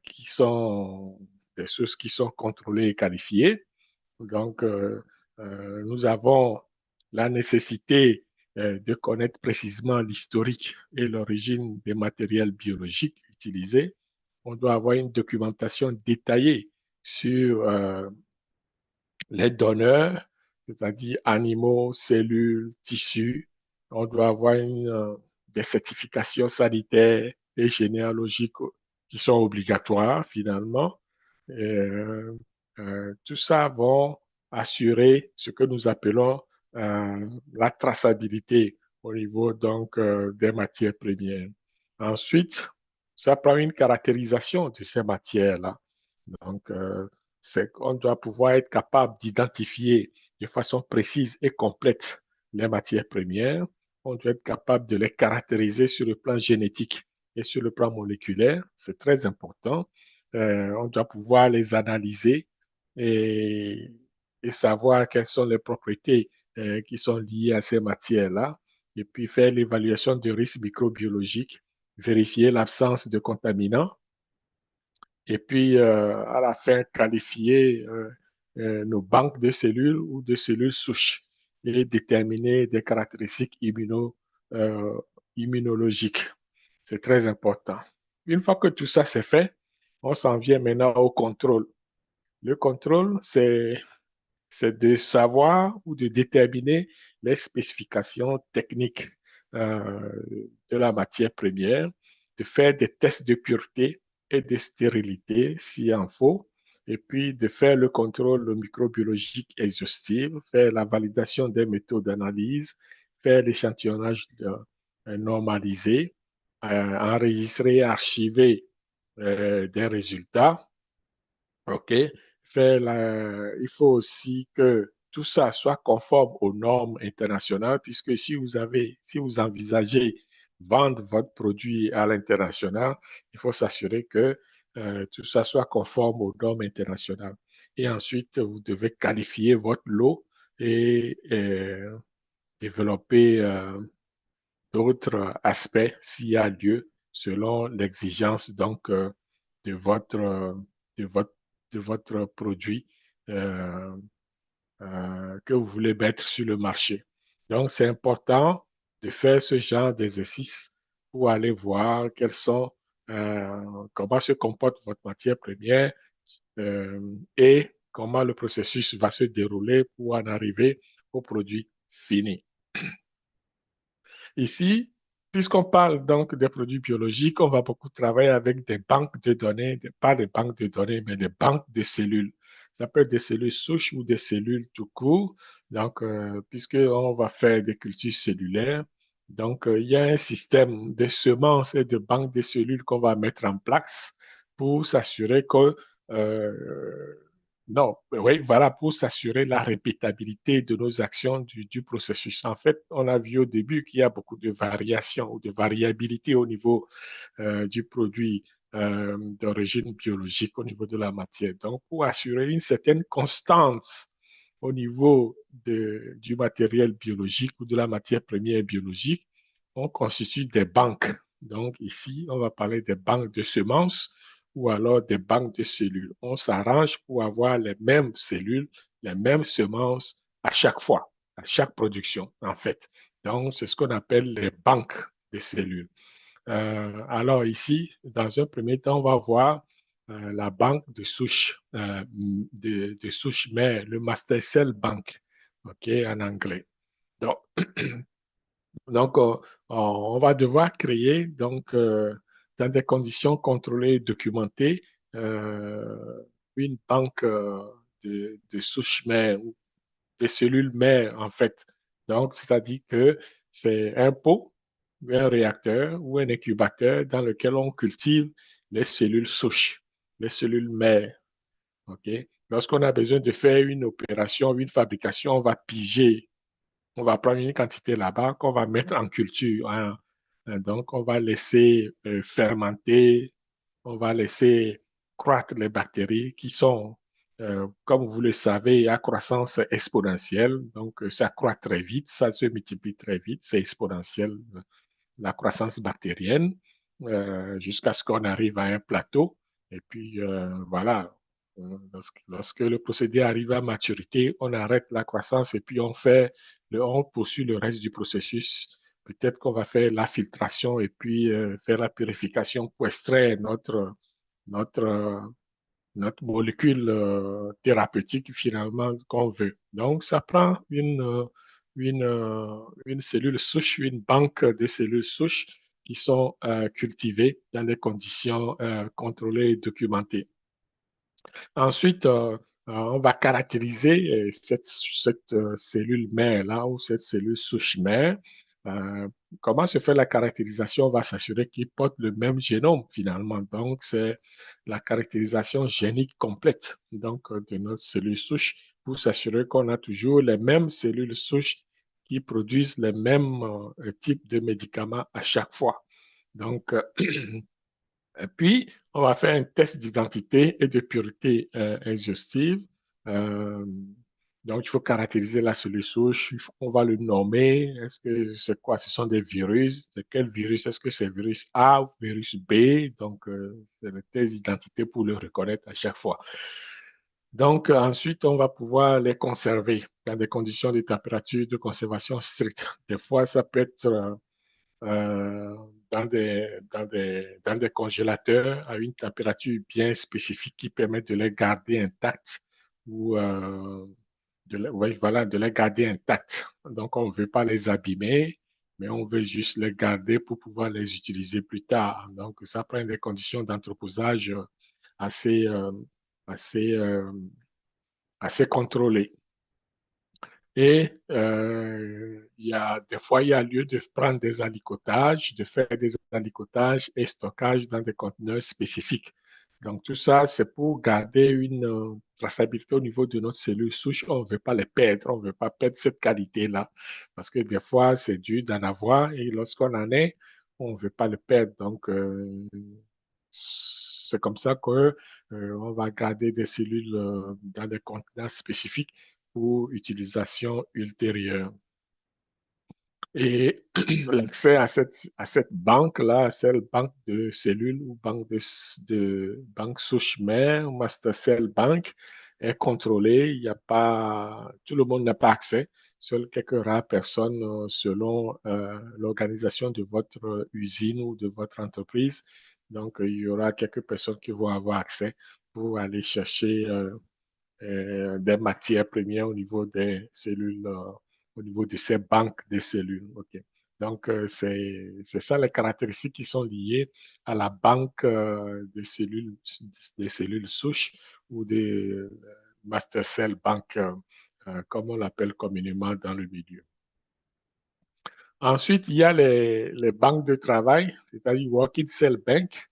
qui sont des sources qui sont contrôlées et qualifiées. Donc, nous avons la nécessité de connaître précisément l'historique et l'origine des matériels biologiques utilisés. On doit avoir une documentation détaillée sur les donneurs, c'est-à-dire animaux, cellules, tissus. On doit avoir des certifications sanitaires et généalogiques qui sont obligatoires finalement. Tout ça va assurer ce que nous appelons la traçabilité au niveau donc des matières premières. Ensuite, ça prend une caractérisation de ces matières-là. Donc, on doit pouvoir être capable d'identifier de façon précise et complète les matières premières. On doit être capable de les caractériser sur le plan génétique et sur le plan moléculaire. C'est très important. On doit pouvoir les analyser et, et savoir quelles sont les propriétés qui sont liées à ces matières-là. Et puis faire l'évaluation de risques microbiologiques, vérifier l'absence de contaminants et puis à la fin qualifier nos banques de cellules ou de cellules souches et déterminer des caractéristiques euh, immunologiques. C'est très important. Une fois que tout ça c'est fait, on s'en vient maintenant au contrôle. Le contrôle, c'est de savoir ou de déterminer les spécifications techniques euh, de la matière première, de faire des tests de pureté et de stérilité s'il en faut, et puis de faire le contrôle microbiologique exhaustif, faire la validation des méthodes d'analyse, faire l'échantillonnage normalisé, enregistrer, archiver des résultats. OK? Il faut aussi que tout ça soit conforme aux normes internationales, puisque si vous envisagez vendre votre produit à l'international, il faut s'assurer que tout ça soit conforme aux normes internationales. Et ensuite, vous devez qualifier votre lot et développer d'autres aspects s'il y a lieu selon l'exigence donc de votre, de votre, de votre produit euh, que vous voulez mettre sur le marché. Donc, c'est important de faire ce genre d'exercice pour aller voir comment se comporte votre matière première et comment le processus va se dérouler pour en arriver au produit fini. Ici, puisqu'on parle donc des produits biologiques, on va beaucoup travailler avec des banques de données, pas des banques de données, mais des banques de cellules. Ça peut être des cellules souches ou des cellules tout court. Donc, puisqu'on va faire des cultures cellulaires, donc il y a un système de semences et de banques de cellules qu'on va mettre en place pour s'assurer que non, oui, voilà, pour s'assurer la répétabilité de nos actions du processus. En fait, on a vu au début qu'il y a beaucoup de variations ou de variabilité au niveau du produit d'origine biologique, au niveau de la matière. Donc, pour assurer une certaine constance au niveau du matériel biologique ou de la matière première biologique, on constitue des banques. Donc ici, on va parler des banques de semences ou alors des banques de cellules. On s'arrange pour avoir les mêmes cellules, les mêmes semences à chaque fois, à chaque production, en fait. Donc, c'est ce qu'on appelle les banques de cellules. Alors ici, dans un premier temps, on va voir la banque de souches, de souches mères, le Master Cell Bank, ok, en anglais. Donc, on va devoir créer, dans des conditions contrôlées et documentées, euh, une banque de souches mères, ou des cellules mères, en fait. Donc, c'est-à-dire que c'est un pot, un réacteur ou un incubateur dans lequel on cultive les cellules souches, les cellules mères. OK? Lorsqu'on a besoin de faire une opération, une fabrication, on va piger, on va prendre une quantité là-bas qu'on va mettre en culture, hein. Donc, on va laisser fermenter, on va laisser croître les bactéries qui sont, comme vous le savez, à croissance exponentielle. Donc, ça croît très vite, ça se multiplie très vite, c'est exponentiel, la croissance bactérienne, jusqu'à ce qu'on arrive à un plateau. Et puis, voilà, lorsque le procédé arrive à maturité, on arrête la croissance et puis on poursuit le reste du processus. Peut-être qu'on va faire la filtration et puis faire la purification pour extraire notre, notre molécule thérapeutique finalement qu'on veut. Donc, ça prend une cellule souche, une banque de cellules souches qui sont cultivées dans des conditions contrôlées et documentées. Ensuite, on va caractériser cette cellule mère-là ou cette cellule souche mère. Euh, Comment se fait la caractérisation? On va s'assurer qu'ils portent le même génome finalement. Donc, c'est la caractérisation génique complète de notre cellule souche pour s'assurer qu'on a toujours les mêmes cellules souches qui produisent les mêmes types de médicaments à chaque fois. Donc, et puis, on va faire un test d'identité et de pureté exhaustive. Euh, donc, il faut caractériser la cellule souche. On va le nommer. Est-ce que c'est quoi? Ce sont des virus. De quel virus? Est-ce que c'est virus A ou virus B? Donc, c'est le test d'identité pour le reconnaître à chaque fois. Donc, ensuite, on va pouvoir les conserver dans des conditions de température de conservation strictes. Des fois, ça peut être euh, dans des congélateurs à une température bien spécifique qui permet de les garder intacts ou ouais, voilà, de les garder intacts. Donc, on ne veut pas les abîmer, mais on veut juste les garder pour pouvoir les utiliser plus tard. Donc, ça prend des conditions d'entreposage assez, assez, assez contrôlées. Et des fois, il y a lieu de prendre des alicotages, de faire des alicotages et stockage dans des conteneurs spécifiques. Donc, tout ça, c'est pour garder une traçabilité au niveau de notre cellule souche. On ne veut pas les perdre, on ne veut pas perdre cette qualité-là. Parce que des fois, c'est dur d'en avoir et lorsqu'on en est, on ne veut pas le perdre. Donc, c'est comme ça qu'on va garder des cellules dans des contenants spécifiques pour utilisation ultérieure. Et l'accès à cette banque-là, à cette banque de cellules ou banque souche mère, master cell bank, est contrôlé. Il y a pas, tout le monde n'a pas accès. Seules quelques rares personnes, selon l'organisation de votre usine ou de votre entreprise. Donc, il y aura quelques personnes qui vont avoir accès pour aller chercher des matières premières au niveau des cellules, au niveau de ces banques de cellules. OK. Donc, c'est ça les caractéristiques qui sont liées à la banque des cellules souches ou des master cell bank, comme on l'appelle communément dans le milieu. Ensuite, il y a les banques de travail, c'est-à-dire Working Cell Bank.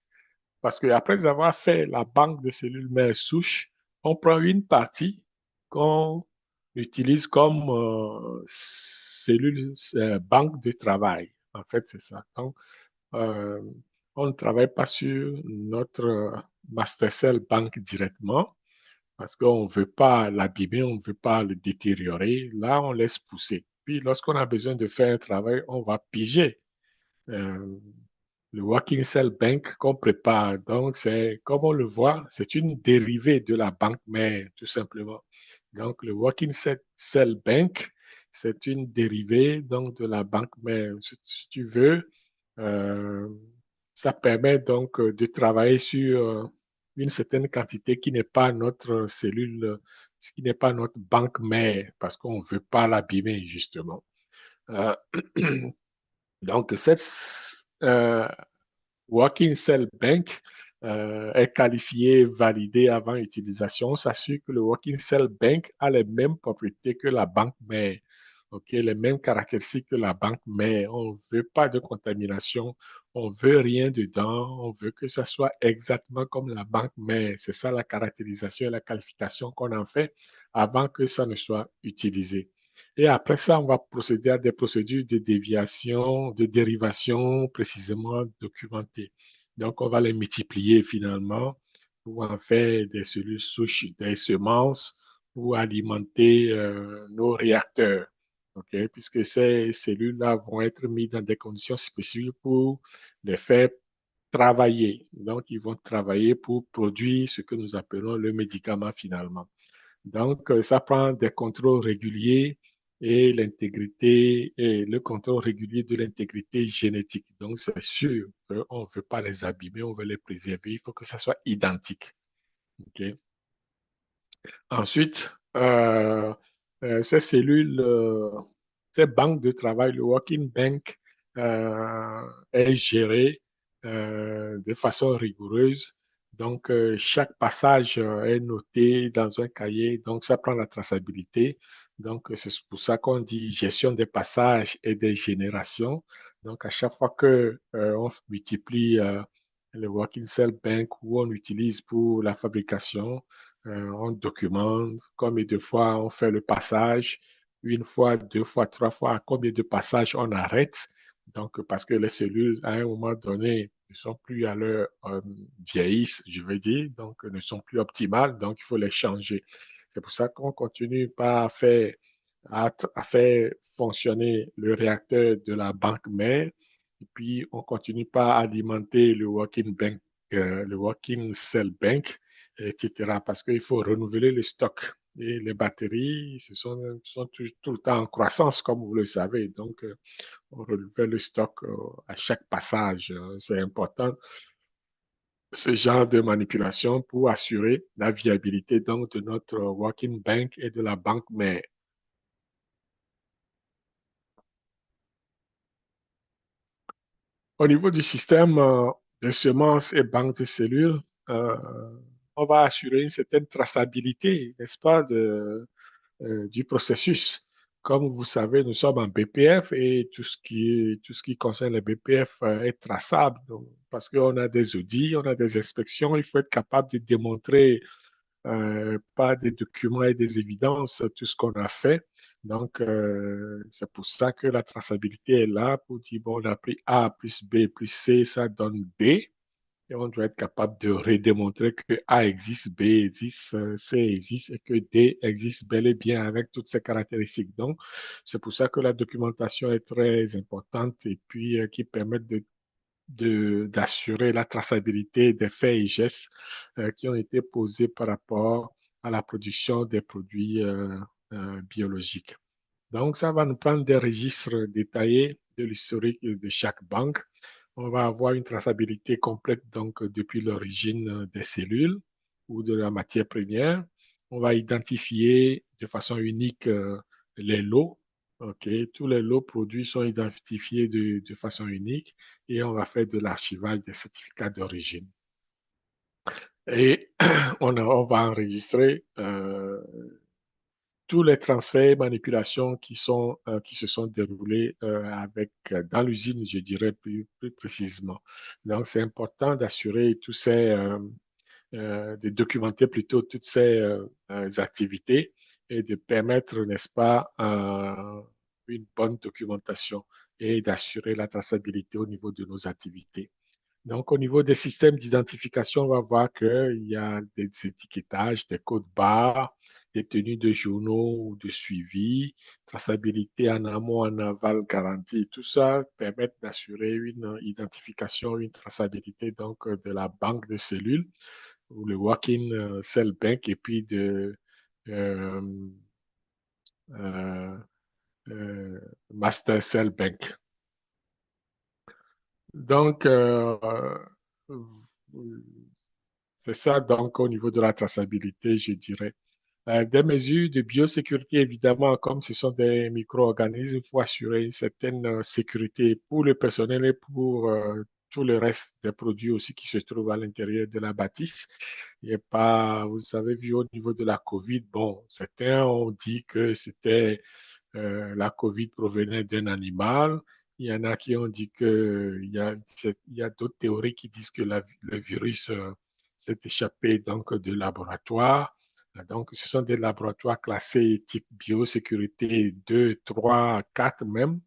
Parce qu'après avoir fait la banque de cellules mères souches, on prend une partie qu'on utilise comme banque de travail. En fait, c'est ça. Donc, euh, on ne travaille pas sur notre master cell bank directement parce qu'on ne veut pas l'abîmer, on ne veut pas le détériorer. Là, on laisse pousser. Puis, lorsqu'on a besoin de faire un travail, on va piger euh, le Working Cell Bank qu'on prépare. Donc, c'est, comme on le voit, c'est une dérivée de la banque mère, tout simplement. Donc, le Working Cell Bank, c'est une dérivée donc, de la banque mère. Si tu veux, euh, ça permet donc de travailler sur une certaine quantité qui n'est pas notre cellule, qui n'est pas notre banque mère, parce qu'on ne veut pas l'abîmer, justement. Euh, donc, cette euh, Working Cell Bank est qualifié, validé avant utilisation. On s'assure que le Working Cell Bank a les mêmes propriétés que la banque mère, ok, les mêmes caractéristiques que la banque mère. On ne veut pas de contamination, on ne veut rien dedans, on veut que ça soit exactement comme la banque mère. C'est ça la caractérisation et la qualification qu'on en fait avant que ça ne soit utilisé. Et après ça, on va procéder à des procédures de déviation, de dérivation précisément documentées. Donc, on va les multiplier finalement pour en faire des cellules souches, des semences pour alimenter nos réacteurs. Okay? Puisque ces cellules-là vont être mises dans des conditions spécifiques pour les faire travailler. Donc, ils vont travailler pour produire ce que nous appelons le médicament finalement. Donc, ça prend des contrôles réguliers et l'intégrité et le contrôle régulier de l'intégrité génétique. Donc, c'est sûr qu'on ne veut pas les abîmer, on veut les préserver. Il faut que ça soit identique. Okay? Ensuite, ces cellules, ces banques de travail, le Working Bank est géré de façon rigoureuse. Donc, chaque passage est noté dans un cahier, donc ça prend la traçabilité. Donc, c'est pour ça qu'on dit gestion des passages et des générations. Donc, à chaque fois que on multiplie le Working Cell Bank ou on utilise pour la fabrication, on documente combien de fois on fait le passage, une fois, deux fois, trois fois, combien de passages on arrête. Donc, parce que les cellules, à un moment donné, ne sont plus à leur vieillissent, je veux dire, donc ne sont plus optimales, donc il faut les changer. C'est pour ça qu'on continue pas à faire fonctionner le réacteur de la banque mère, et puis on continue pas à alimenter le working bank, le working cell bank, etc. Parce qu'il faut renouveler le stock. Et les batteries sont tout le temps en croissance, comme vous le savez. Donc, on renouvelle le stock à chaque passage. C'est important, ce genre de manipulation pour assurer la viabilité donc, de notre working bank et de la banque mère. Au niveau du système de semences et banques de cellules, euh, on va assurer une certaine traçabilité, n'est-ce pas, du processus. Comme vous savez, nous sommes en BPF et tout ce qui concerne les BPF est traçable. Donc, parce qu'on a des audits, on a des inspections, il faut être capable de démontrer par des documents et des évidences tout ce qu'on a fait. Donc, c'est pour ça que la traçabilité est là pour dire, bon, on a pris A plus B plus C, ça donne D. Et on doit être capable de redémontrer que A existe, B existe, C existe et que D existe bel et bien avec toutes ces caractéristiques. Donc, c'est pour ça que la documentation est très importante et puis qui permet d'assurer la traçabilité des faits et gestes qui ont été posés par rapport à la production des produits biologiques. Donc, ça va nous prendre des registres détaillés de l'historique de chaque banque. On va avoir une traçabilité complète donc depuis l'origine des cellules ou de la matière première. On va identifier de façon unique les lots. OK, tous les lots produits sont identifiés de façon unique et on va faire de l'archivage des certificats d'origine. Et on va enregistrer tous les transferts et manipulations qui se sont déroulés dans l'usine, je dirais plus précisément. Donc, c'est important d'assurer tous de documenter plutôt toutes ces activités et de permettre, n'est-ce pas, une bonne documentation et d'assurer la traçabilité au niveau de nos activités. Donc, au niveau des systèmes d'identification, on va voir qu'il y a des étiquetages, des codes barres, des tenues de journaux ou de suivi, traçabilité en amont, en aval garantie. Tout ça permet d'assurer une identification, une traçabilité donc de la banque de cellules ou le Working Cell Bank et puis de euh, euh, euh, Master Cell Bank. Donc, c'est ça, donc, au niveau de la traçabilité, je dirais. Des mesures de biosécurité, évidemment, comme ce sont des micro-organismes, il faut assurer une certaine sécurité pour le personnel et pour tout le reste des produits aussi qui se trouvent à l'intérieur de la bâtisse. Il n'y a pas, vous avez vu au niveau de la COVID, bon, certains ont dit que c'était la COVID provenait d'un animal. Il y en a qui ont dit il y a d'autres théories qui disent que le virus s'est échappé donc de laboratoire. Donc, ce sont des laboratoires classés type biosécurité 2, 3, 4 même,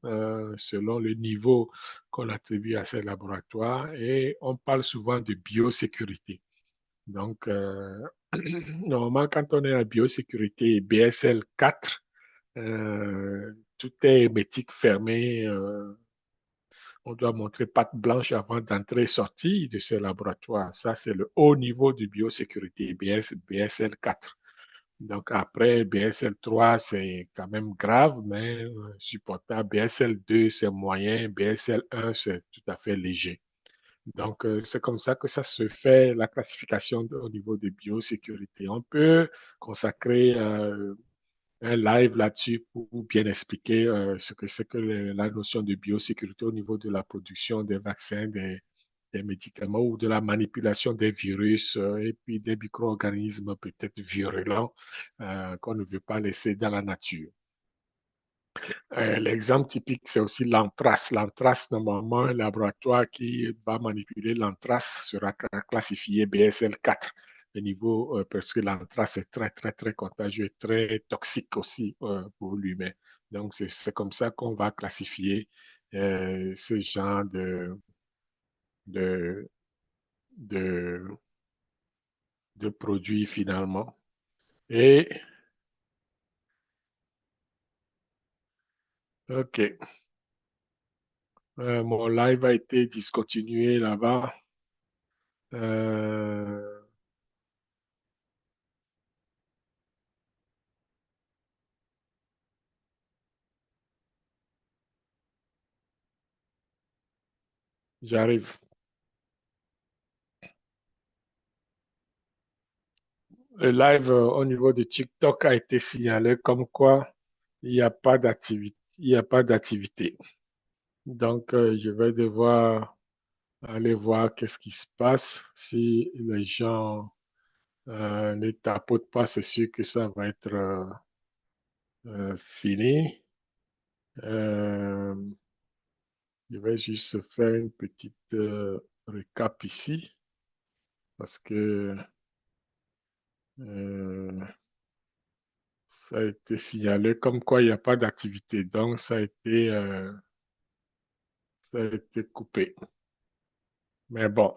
selon le niveau qu'on attribue à ces laboratoires. Et on parle souvent de biosécurité. Donc, normalement, quand on est en biosécurité BSL 4, tout est hermétique fermé. On doit montrer patte blanche avant d'entrer et sortir de ces laboratoires. Ça, c'est le haut niveau de biosécurité, BSL 4. Donc après, BSL 3, c'est quand même grave, mais supportable. BSL 2, c'est moyen. BSL 1, c'est tout à fait léger. Donc, c'est comme ça que ça se fait, la classification au niveau de biosécurité. On peut consacrer un live là-dessus pour bien expliquer ce que c'est que la notion de biosécurité au niveau de la production des vaccins, des médicaments ou de la manipulation des virus et puis des micro-organismes peut-être virulents qu'on ne veut pas laisser dans la nature. L'exemple typique, c'est aussi l'anthrace. L'anthrace, normalement, un laboratoire qui va manipuler l'anthrace sera classifié BSL 4. Le niveau, parce que l'anthrace est très, très, très contagieux, très toxique aussi pour l'humain. Donc, c'est comme ça qu'on va classifier ce genre de, de, de produits finalement. Et, OK, mon live a été discontinué là-bas. Euh, J'arrive. Le live au niveau de TikTok a été signalé comme quoi il n'y a pas d'activité. Il n'y a pas d'activité. Donc, je vais devoir aller voir qu'est-ce qui se passe. Si les gens ne tapotent pas, c'est sûr que ça va être fini. Euh, je vais juste faire une petite récap ici parce que euh, ça a été signalé comme quoi il n'y a pas d'activité. Donc, ça a été coupé. Mais bon,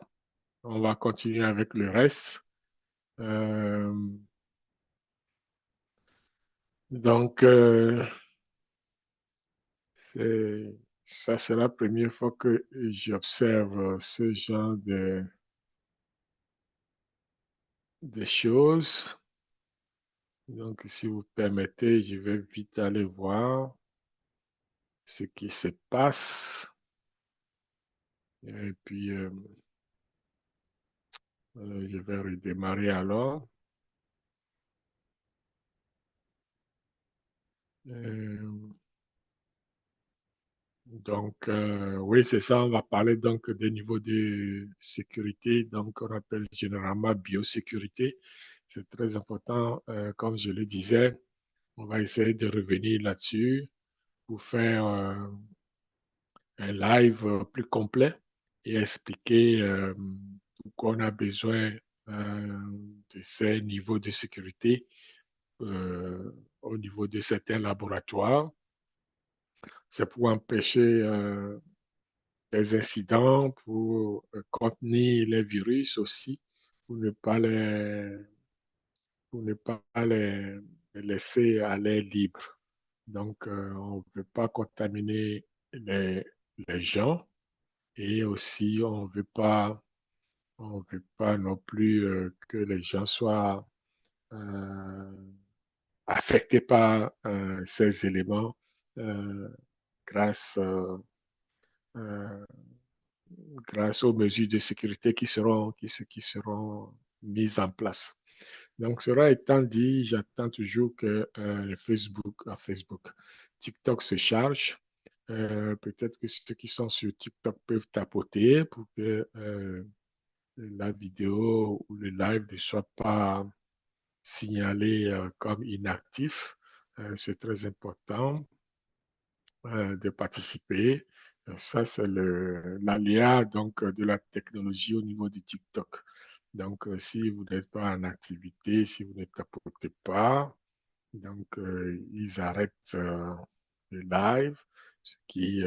on va continuer avec le reste. Euh, donc, c'est- ça, c'est la première fois que j'observe ce genre de choses. Donc, si vous permettez, je vais vite aller voir ce qui se passe. Et puis, je vais redémarrer alors. Euh, Donc, oui, c'est ça. On va parler donc des niveaux de sécurité, donc on appelle généralement biosécurité. C'est très important, comme je le disais. On va essayer de revenir là-dessus pour faire un live plus complet et expliquer pourquoi on a besoin de ces niveaux de sécurité au niveau de certains laboratoires. C'est pour empêcher des incidents, pour contenir les virus aussi, pour ne pas les, pour ne pas les laisser à l'air libre. Donc, on ne peut pas contaminer les, les gens et aussi on veut pas non plus que les gens soient euh, affectés par ces éléments euh, grâce, euh, grâce aux mesures de sécurité qui seront mises en place. Donc, cela étant dit, j'attends toujours que Facebook, TikTok se charge. Peut-être que ceux qui sont sur TikTok peuvent tapoter pour que la vidéo ou le live ne soit pas signalé comme inactif. C'est très important de participer. Ça, c'est l'aléa donc de la technologie au niveau du TikTok. Donc, si vous n'êtes pas en activité, si vous ne tapotez pas, donc ils arrêtent le live, ce qui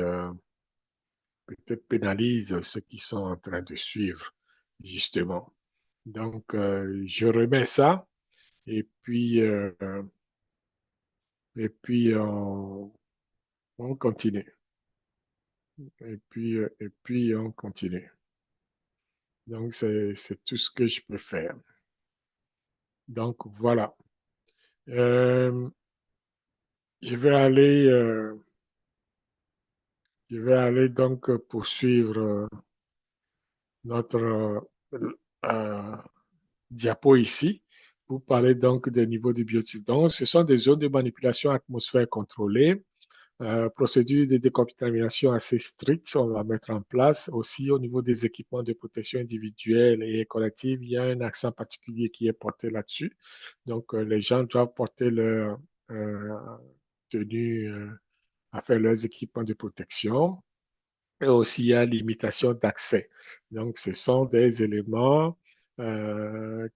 peut-être pénalise ceux qui sont en train de suivre, justement. Donc, je remets ça et puis, on continue. Et puis on continue. Donc, c'est tout ce que je peux faire. Donc, voilà. Euh, je vais aller, euh, je vais aller donc poursuivre notre euh, diapo ici pour parler donc des niveaux de biotique. Donc, ce sont des zones de manipulation atmosphère contrôlée. Procédure de décontamination assez stricte, on va mettre en place. Aussi, au niveau des équipements de protection individuelle et collective, il y a un accent particulier qui est porté là-dessus. Donc, les gens doivent porter leur euh, tenue à faire leurs équipements de protection. Et aussi, il y a limitation d'accès. Donc, ce sont des éléments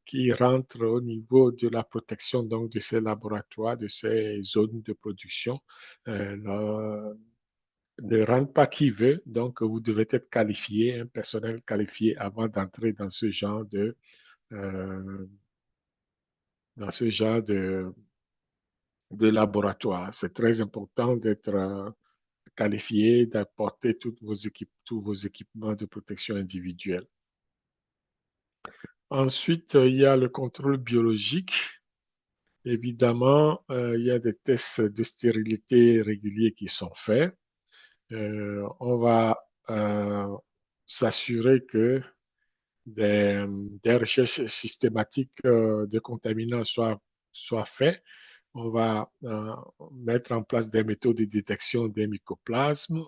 qui rentrent au niveau de la protection donc, de ces laboratoires, de ces zones de production. Ne rentre pas qui veut, donc vous devez être qualifié, un personnel qualifié avant d'entrer euh, dans ce genre de laboratoire. C'est très important d'être qualifié, d'apporter tous vos équipements de protection individuelle. Ensuite, il y a le contrôle biologique. Évidemment, il y a des tests de stérilité réguliers qui sont faits. On va s'assurer que des, des recherches systématiques de contaminants soient faites. On va mettre en place des méthodes de détection des mycoplasmes.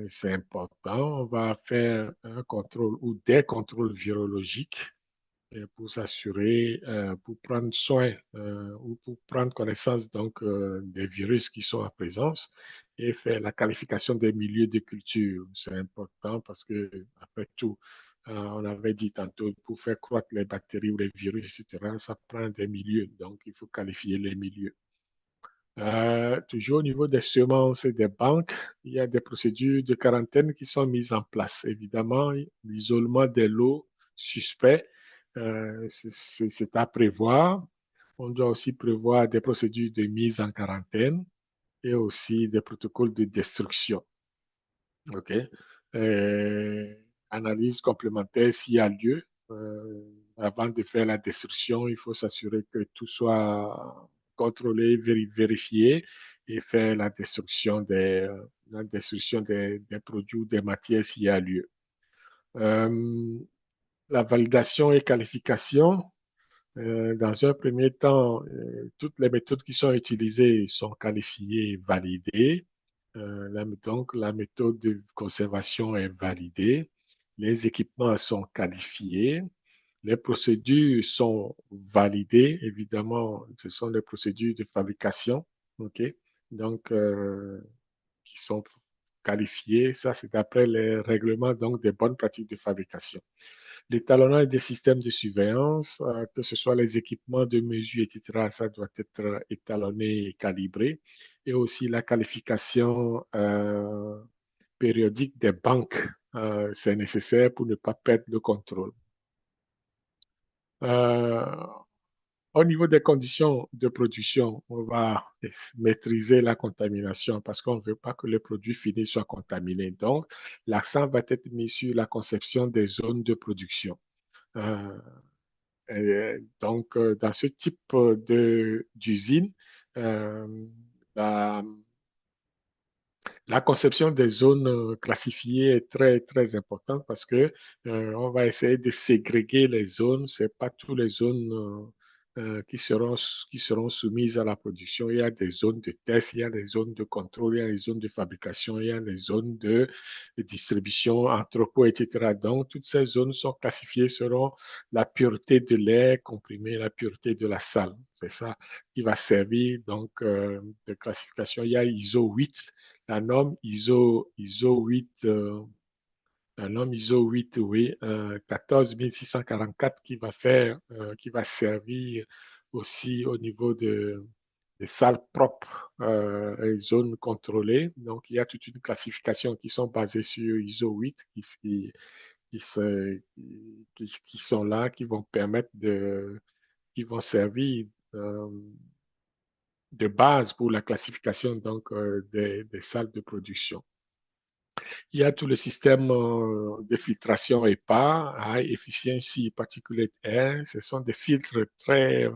C'est important. On va faire un contrôle ou des contrôles virologiques pour s'assurer, pour prendre soin ou pour prendre connaissance donc des virus qui sont en présence et faire la qualification des milieux de culture. C'est important parce que, après tout, on avait dit tantôt, pour faire croître les bactéries ou les virus, etc., ça prend des milieux. Donc, il faut qualifier les milieux. Toujours au niveau des semences et des banques, il y a des procédures de quarantaine qui sont mises en place. Évidemment, l'isolement des lots suspects, c'est à prévoir. On doit aussi prévoir des procédures de mise en quarantaine et aussi des protocoles de destruction. OK? Euh, Analyse complémentaire s'il y a lieu. Avant de faire la destruction, il faut s'assurer que tout soit contrôlé, vérifié et faire la destruction des produits ou des matières s'il y a lieu. Euh, la validation et qualification. Dans un premier temps, toutes les méthodes qui sont utilisées sont qualifiées et validées. Donc, la méthode de conservation est validée. Les équipements sont qualifiés. Les procédures sont validées. Évidemment, ce sont les procédures de fabrication, OK? Donc, qui sont qualifiées. Ça, c'est d'après les règlements donc, des bonnes pratiques de fabrication. L'étalonnage des systèmes de surveillance, que ce soit les équipements de mesure, etc., ça doit être étalonné et calibré. Et aussi la qualification périodique des banques. C'est nécessaire pour ne pas perdre le contrôle. Euh, Au niveau des conditions de production, on va maîtriser la contamination parce qu'on ne veut pas que les produits finis soient contaminés. Donc, l'accent va être mis sur la conception des zones de production. Euh, dans ce type d'usine, euh, la, la conception des zones classifiées est très, très importante parce que on va essayer de ségréguer les zones. C'est pas toutes les zones qui seront soumises à la production. Il y a des zones de test, il y a des zones de contrôle, il y a des zones de fabrication, il y a des zones de distribution, entrepôt, etc. Donc, toutes ces zones sont classifiées selon la pureté de l'air comprimé, la pureté de la salle. C'est ça qui va servir donc de classification. Il y a ISO 8, la norme ISO 8, la norme ISO 8, oui, 14644 qui va faire, qui va servir aussi au niveau des salles propres et zones contrôlées. Donc, il y a toute une classification qui sont basées sur ISO 8 qui sont là, qui vont permettre qui vont servir de base pour la classification donc, des salles de production. Il y a tout le système de filtration EPA, High Efficiency Particulate Air. Ce sont des filtres très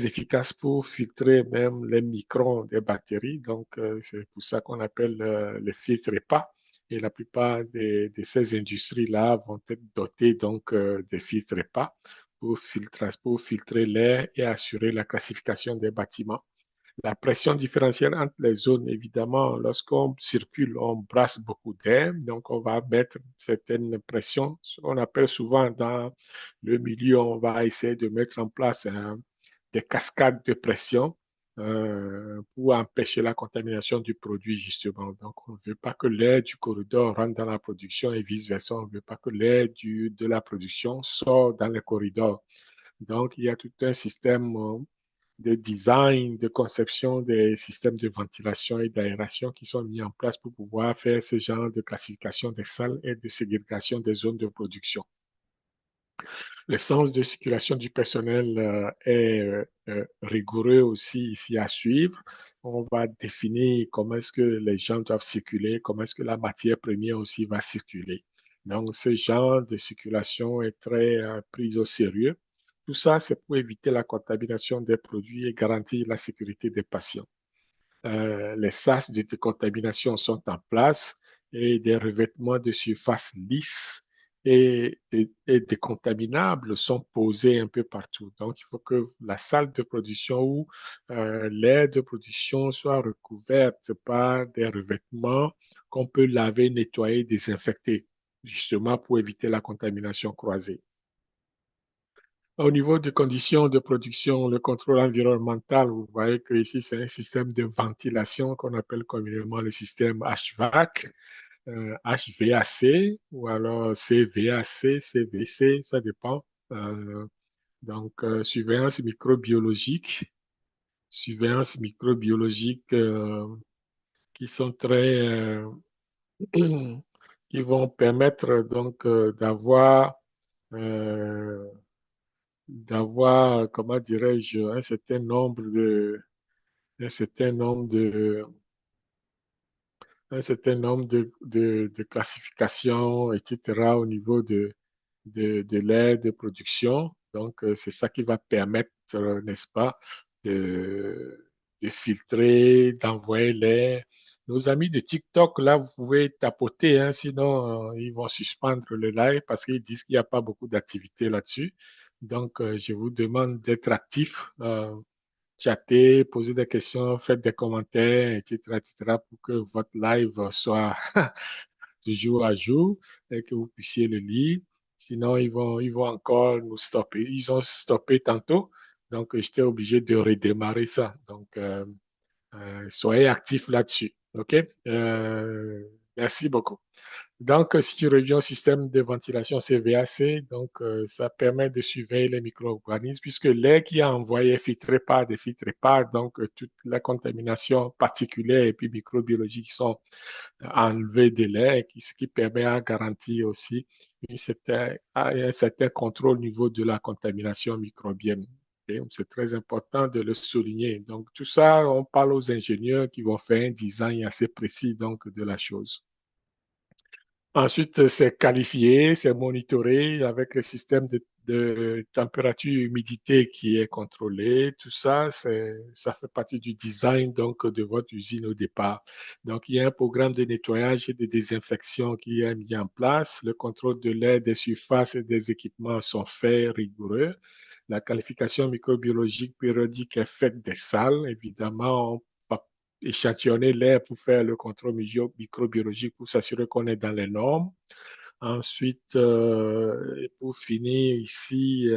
efficaces pour filtrer même les microns des batteries. Donc, c'est pour ça qu'on appelle les filtres EPA. Et la plupart de ces industries-là vont être dotées donc, des filtres EPA pour filtrer l'air et assurer la classification des bâtiments. La pression différentielle entre les zones, évidemment, lorsqu'on circule, on brasse beaucoup d'air, donc on va mettre certaines pressions. Ce qu'on appelle souvent dans le milieu, on va essayer de mettre en place des cascades de pression pour empêcher la contamination du produit, justement. Donc, on ne veut pas que l'air du corridor rentre dans la production et vice-versa. On ne veut pas que l'air de la production sorte dans le corridor. Donc, il y a tout un système de design, de conception des systèmes de ventilation et d'aération qui sont mis en place pour pouvoir faire ce genre de classification des salles et de ségrégation des zones de production. Le sens de circulation du personnel est rigoureux aussi ici à suivre. On va définir comment est-ce que les gens doivent circuler, comment est-ce que la matière première aussi va circuler. Donc, ce genre de circulation est très pris au sérieux. Tout ça, c'est pour éviter la contamination des produits et garantir la sécurité des patients. Les sas de décontamination sont en place et des revêtements de surface lisses et décontaminables sont posés un peu partout. Donc, il faut que la salle de production ou l'aire de production soit recouverte par des revêtements qu'on peut laver, nettoyer, désinfecter, justement pour éviter la contamination croisée. Au niveau des conditions de production, le contrôle environnemental, vous voyez que ici, c'est un système de ventilation qu'on appelle communément le système HVAC, HVAC ou alors CVAC, CVC, ça dépend. Surveillance microbiologique, surveillance microbiologique qui sont très, qui vont permettre donc euh, d'avoir, comment dirais-je, un certain nombre de, un certain nombre de classifications, etc., au niveau de l'aide de production. Donc, c'est ça qui va permettre, n'est-ce pas, de filtrer, d'envoyer l'air. Nos amis de TikTok, là, vous pouvez tapoter, hein, sinon ils vont suspendre le live parce qu'ils disent qu'il n'y a pas beaucoup d'activité là-dessus. Donc, je vous demande d'être actif. Chatter, poser des questions, faites des commentaires, etc., pour que votre live soit toujours à jour et que vous puissiez le lire. Sinon, ils vont encore nous stopper. Ils ont stoppé tantôt, donc j'étais obligé de redémarrer ça. Donc, soyez actifs là-dessus. OK? Merci beaucoup. Donc, si tu reviens au système de ventilation CVAC, donc ça permet de surveiller les micro-organismes puisque l'air qui est envoyé est filtré par des filtres épars, donc toute la contamination particulière et puis microbiologique qui sont enlevées de l'air, ce qui permet à garantir aussi un certain contrôle au niveau de la contamination microbienne. Et c'est très important de le souligner. Donc, tout ça, on parle aux ingénieurs qui vont faire un design assez précis donc, de la chose. Ensuite, c'est qualifié, c'est monitoré avec le système de température et humidité qui est contrôlé. Tout ça, ça fait partie du design donc, de votre usine au départ. Donc, il y a un programme de nettoyage et de désinfection qui est mis en place. Le contrôle de l'air, des surfaces et des équipements sont faits rigoureux. La qualification microbiologique périodique est faite des salles. Évidemment, on va échantillonner l'air pour faire le contrôle microbiologique pour s'assurer qu'on est dans les normes. Ensuite, pour finir ici,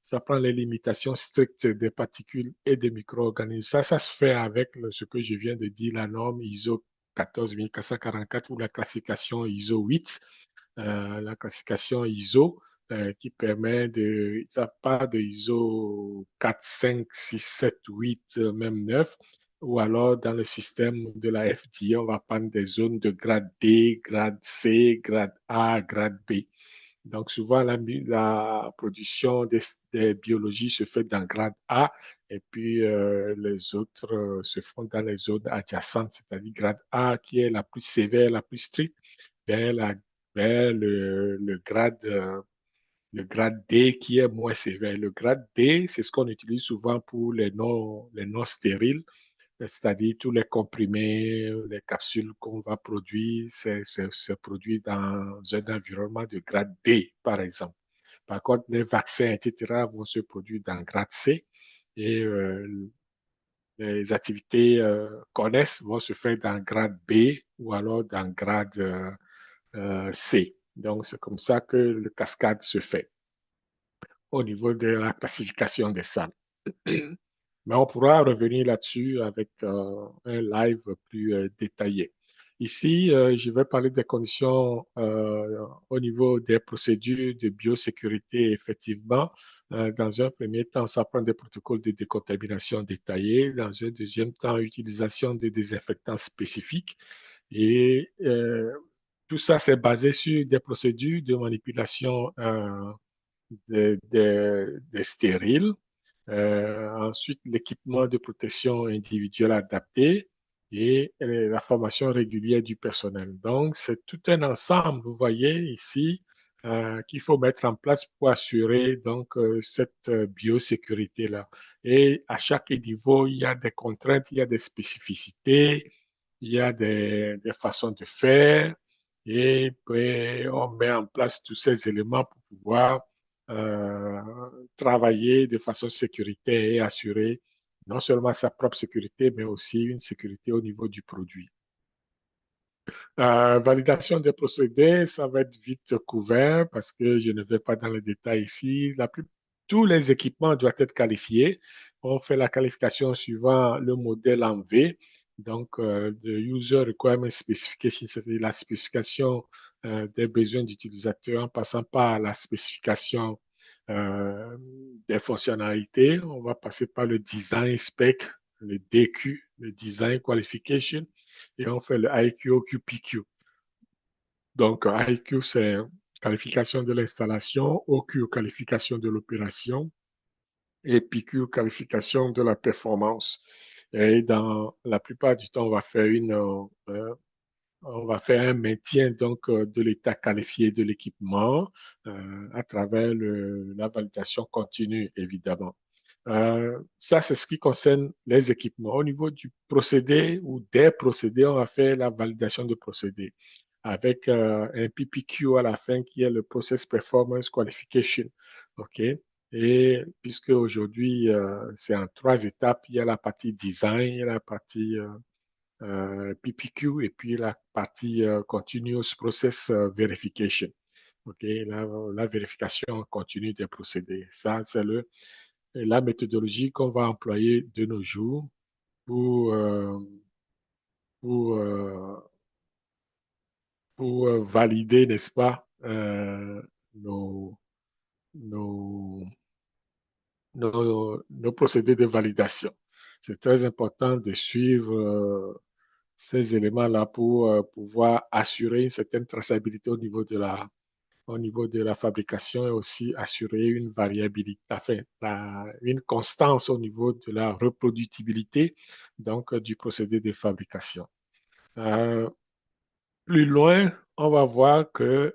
ça prend les limitations strictes des particules et des micro-organismes. Ça se fait avec ce que je viens de dire, la norme ISO 14444 ou la classification ISO 8. La classification ISO qui permet de, ça part de ISO 4, 5, 6, 7, 8, même 9, ou alors dans le système de la FDA, on va prendre des zones de grade D, grade C, grade A, grade B. Donc souvent, la production des biologies se fait dans grade A et puis les autres se font dans les zones adjacentes, c'est-à-dire grade A qui est la plus sévère, la plus stricte, vers, la, vers le grade D qui est moins sévère. Le grade D, c'est ce qu'on utilise souvent pour les non stériles, c'est-à-dire tous les comprimés, les capsules qu'on va produire, c'est produit dans un environnement de grade D, par exemple. Par contre, les vaccins, etc., vont se produire dans grade C et les activités connexes vont se faire dans grade B ou alors dans grade C. Donc, c'est comme ça que le cascade se fait au niveau de la classification des salles. Mais on pourra revenir là-dessus avec un live plus détaillé. Ici, je vais parler des conditions au niveau des procédures de biosécurité. Effectivement, dans un premier temps, ça prend des protocoles de décontamination détaillés. Dans un deuxième temps, utilisation de désinfectants spécifiques. Et tout ça, c'est basé sur des procédures de manipulation des stériles. Ensuite, l'équipement de protection individuelle adapté et la formation régulière du personnel. Donc, c'est tout un ensemble, vous voyez ici, qu'il faut mettre en place pour assurer donc cette biosécurité-là. Et à chaque niveau, il y a des contraintes, il y a des spécificités, il y a des façons de faire, et puis on met en place tous ces éléments pour pouvoir euh, travailler de façon sécuritaire et assurer non seulement sa propre sécurité, mais aussi une sécurité au niveau du produit. Validation des procédés, ça va être vite couvert parce que je ne vais pas dans les détails ici. Tous les équipements doivent être qualifiés. On fait la qualification suivant le modèle en V, donc de User Requirement Specification, c'est-à-dire la spécification des besoins d'utilisateurs en passant par la spécification euh, des fonctionnalités. On va passer par le Design Spec, le DQ, le Design Qualification et on fait le IQ, OQ, donc, IQ, c'est qualification de l'installation, OQ, qualification de l'opération, et PQ, qualification de la performance. Et dans la plupart du temps, on va faire un maintien donc de l'état qualifié de l'équipement à travers la validation continue, évidemment. Ça, c'est ce qui concerne les équipements. Au niveau du procédé ou des procédés, on va faire la validation de procédés avec un PPQ à la fin qui est le Process Performance Qualification. OK? Et puisque aujourd'hui, c'est en trois étapes, il y a la partie design, il y a la partie PPQ et puis la partie Continuous Process Verification. OK? La vérification continue des procédés. Ça, c'est la méthodologie qu'on va employer de nos jours pour, pour pour valider, n'est-ce pas, nos, nos, nos procédés de validation. C'est très important de suivre ces éléments-là pour pouvoir assurer une certaine traçabilité au niveau de la fabrication et aussi assurer une variabilité, enfin, une constance au niveau de la reproductibilité donc, du procédé de fabrication. Euh, Plus loin, on va voir que,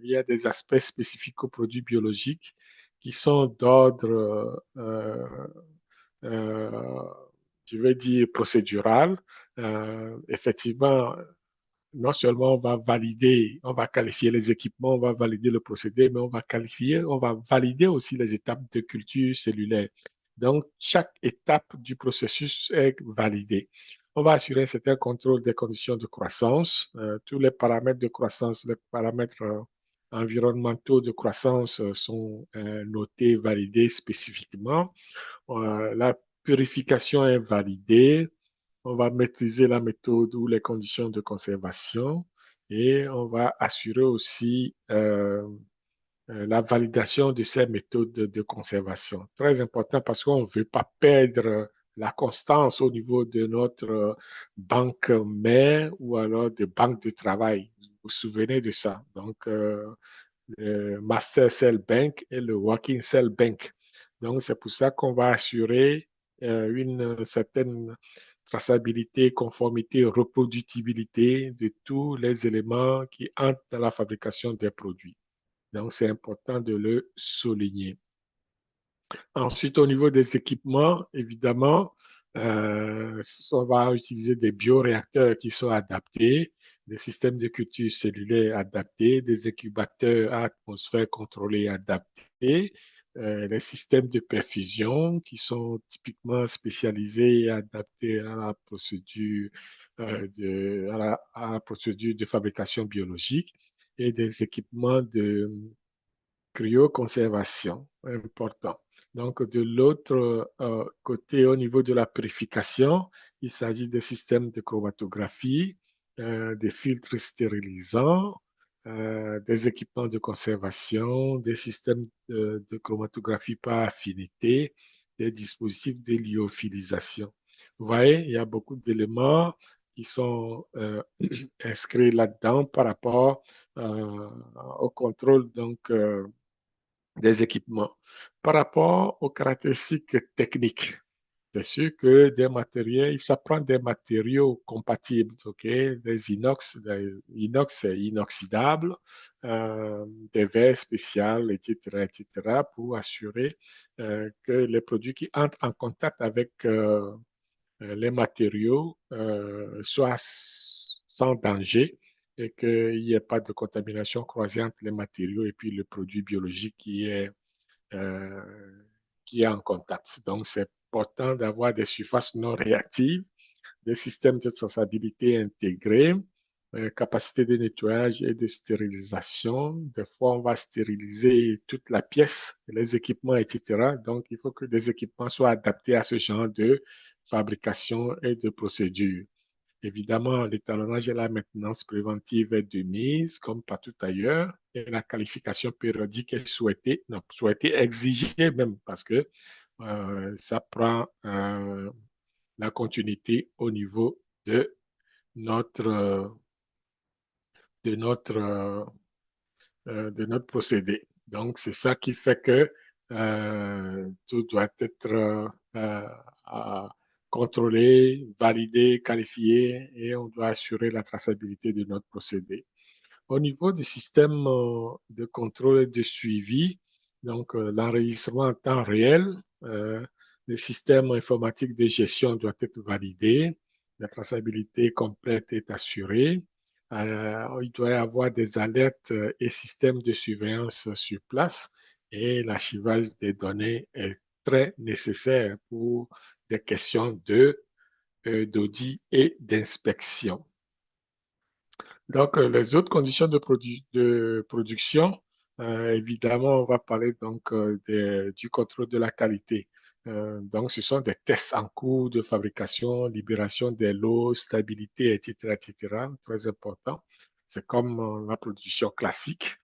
il y a des aspects spécifiques aux produits biologiques qui sont d'ordre, euh, je vais dire, procédural. Effectivement, non seulement on va valider, on va qualifier les équipements, on va valider le procédé, mais on va valider aussi les étapes de culture cellulaire. Donc, chaque étape du processus est validée. On va assurer un certain contrôle des conditions de croissance. Tous les paramètres de croissance, les paramètres environnementaux de croissance sont notés, validés spécifiquement. La purification est validée. On va maîtriser la méthode ou les conditions de conservation et on va assurer aussi la validation de ces méthodes de conservation. Très important parce qu'on ne veut pas perdre la constance au niveau de notre banque mère ou alors de banque de travail. Vous vous souvenez de ça? Donc, le Master Cell Bank et le Working Cell Bank. Donc, c'est pour ça qu'on va assurer une certaine traçabilité, conformité, reproductibilité de tous les éléments qui entrent dans la fabrication des produits. Donc, c'est important de le souligner. Ensuite, au niveau des équipements, évidemment, on va utiliser des bioréacteurs qui sont adaptés, des systèmes de culture cellulaire adaptés, des incubateurs à atmosphère contrôlée adaptés, des systèmes de perfusion qui sont typiquement spécialisés et adaptés à la procédure, à la procédure de fabrication biologique et des équipements de cryoconservation, important. Donc, de l'autre côté, au niveau de la purification, il s'agit des systèmes de chromatographie, des filtres stérilisants, des équipements de conservation, des systèmes de chromatographie par affinité, des dispositifs de lyophilisation. Vous voyez, il y a beaucoup d'éléments qui sont inscrits là-dedans par rapport au contrôle donc, des équipements. Par rapport aux caractéristiques techniques, c'est sûr que des matériaux, ça prend des matériaux compatibles, ok? Des inox c'est inoxydable, des verres spéciaux, etc., etc., pour assurer que les produits qui entrent en contact avec les matériaux soient sans danger et qu'il n'y ait pas de contamination croisée entre les matériaux et puis le produit biologique euh, qui est en contact. Donc, c'est important d'avoir des surfaces non réactives, des systèmes de traçabilité intégrés, capacité de nettoyage et de stérilisation. Des fois, on va stériliser toute la pièce, les équipements, etc. Donc, il faut que des équipements soient adaptés à ce genre de fabrication et de procédure. Évidemment, l'étalonnage et la maintenance préventive est de mise, comme partout ailleurs, et la qualification périodique est souhaitée, non, souhaitée, exigée même, parce que ça prend la continuité au niveau notre, de notre, de notre procédé. Donc, c'est ça qui fait que tout doit être euh, contrôlé, validé, qualifié et on doit assurer la traçabilité de notre procédé. Au niveau du système de contrôle et de suivi, donc l'enregistrement en temps réel, euh, le système informatique de gestion doit être validé, la traçabilité complète est assurée. Il doit y avoir des alertes et systèmes de surveillance sur place et l'archivage des données est très nécessaire pour des questions d'audit et d'inspection. Donc, les autres conditions de production, évidemment, on va parler donc du contrôle de la qualité. Donc, ce sont des tests en cours de fabrication, libération des lots, stabilité, etc., etc., très important. C'est comme la production classique.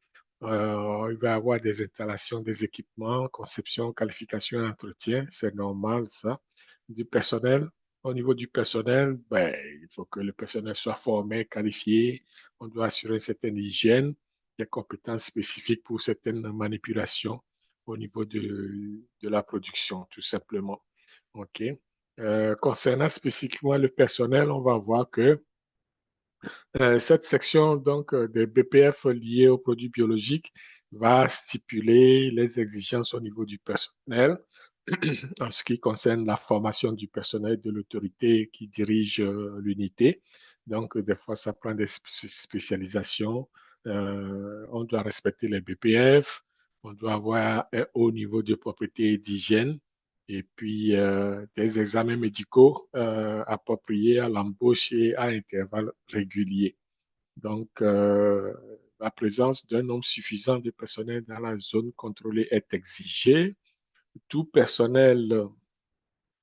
Il va y avoir des installations, des équipements, conception, qualification et entretien. C'est normal, ça. Du personnel. Au niveau du personnel, ben, il faut que le personnel soit formé, qualifié. On doit assurer une certaine hygiène, des compétences spécifiques pour certaines manipulations au niveau de la production, tout simplement. OK. Concernant spécifiquement le personnel, on va voir que cette section donc des BPF liés aux produits biologiques va stipuler les exigences au niveau du personnel en ce qui concerne la formation du personnel de l'autorité qui dirige l'unité. Donc, des fois, ça prend des spécialisations. On doit respecter les BPF, on doit avoir un haut niveau de propriété et d'hygiène, et puis des examens médicaux appropriés à l'embauche et à intervalles réguliers. Donc, la présence d'un nombre suffisant de personnel dans la zone contrôlée est exigée. Tout personnel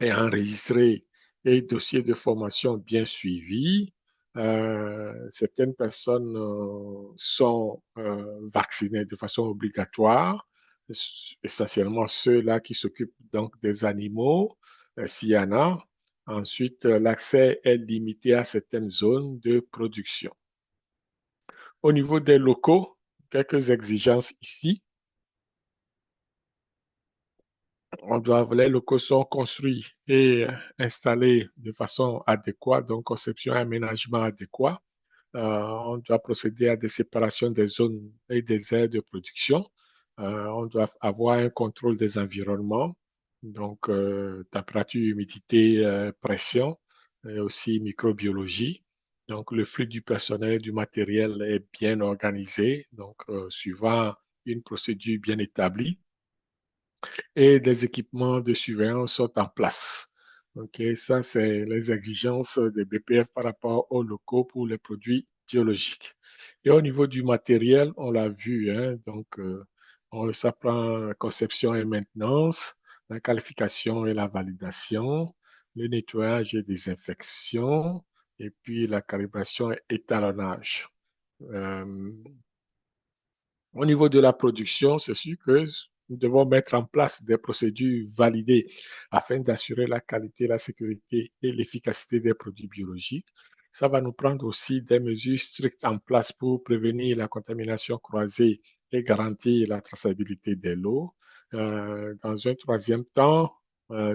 est enregistré et dossier de formation bien suivi. Certaines personnes sont vaccinées de façon obligatoire, essentiellement ceux-là qui s'occupent donc des animaux, s'il y en a. Ensuite, l'accès est limité à certaines zones de production. Au niveau des locaux, quelques exigences ici. Les locaux sont construits et installés de façon adéquate, donc conception et aménagement adéquat. On doit procéder à des séparations des zones et des aires de production. On doit avoir un contrôle des environnements, donc température, humidité, pression, et aussi microbiologie. Donc le flux du personnel et du matériel est bien organisé, donc suivant une procédure bien établie et des équipements de surveillance sont en place. OK, ça, c'est les exigences des BPF par rapport aux locaux pour les produits biologiques. Et au niveau du matériel, on l'a vu, hein, donc ça prend la conception et maintenance, la qualification et la validation, le nettoyage et désinfection, et puis la calibration et étalonnage. Euh, Au niveau de la production, c'est sûr que nous devons mettre en place des procédures validées afin d'assurer la qualité, la sécurité et l'efficacité des produits biologiques. Ça va nous prendre aussi des mesures strictes en place pour prévenir la contamination croisée et garantir la traçabilité des lots. Dans un troisième temps,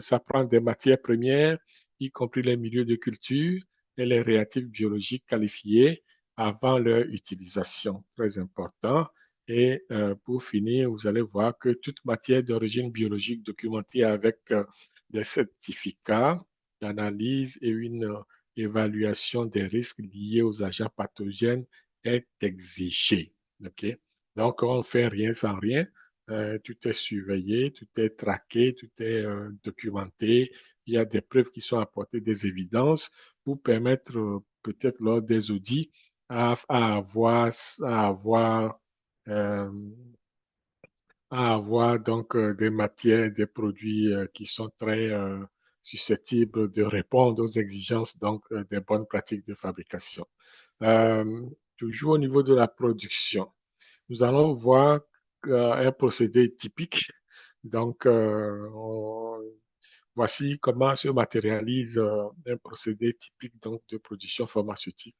ça prend des matières premières, y compris les milieux de culture et les réactifs biologiques qualifiés avant leur utilisation. Très important. Et pour finir, vous allez voir que toute matière d'origine biologique documentée avec des certificats d'analyse et une évaluation des risques liés aux agents pathogènes est exigée. OK? Donc, on ne fait rien sans rien. Tout est surveillé, tout est traqué, tout est documenté. Il y a des preuves qui sont apportées, des évidences pour permettre peut-être lors des audits à avoir euh, à avoir donc des matières, des produits qui sont très susceptibles de répondre aux exigences donc des bonnes pratiques de fabrication. Euh, Toujours au niveau de la production, nous allons voir un procédé typique. Donc, voici comment se matérialise un procédé typique donc, de production pharmaceutique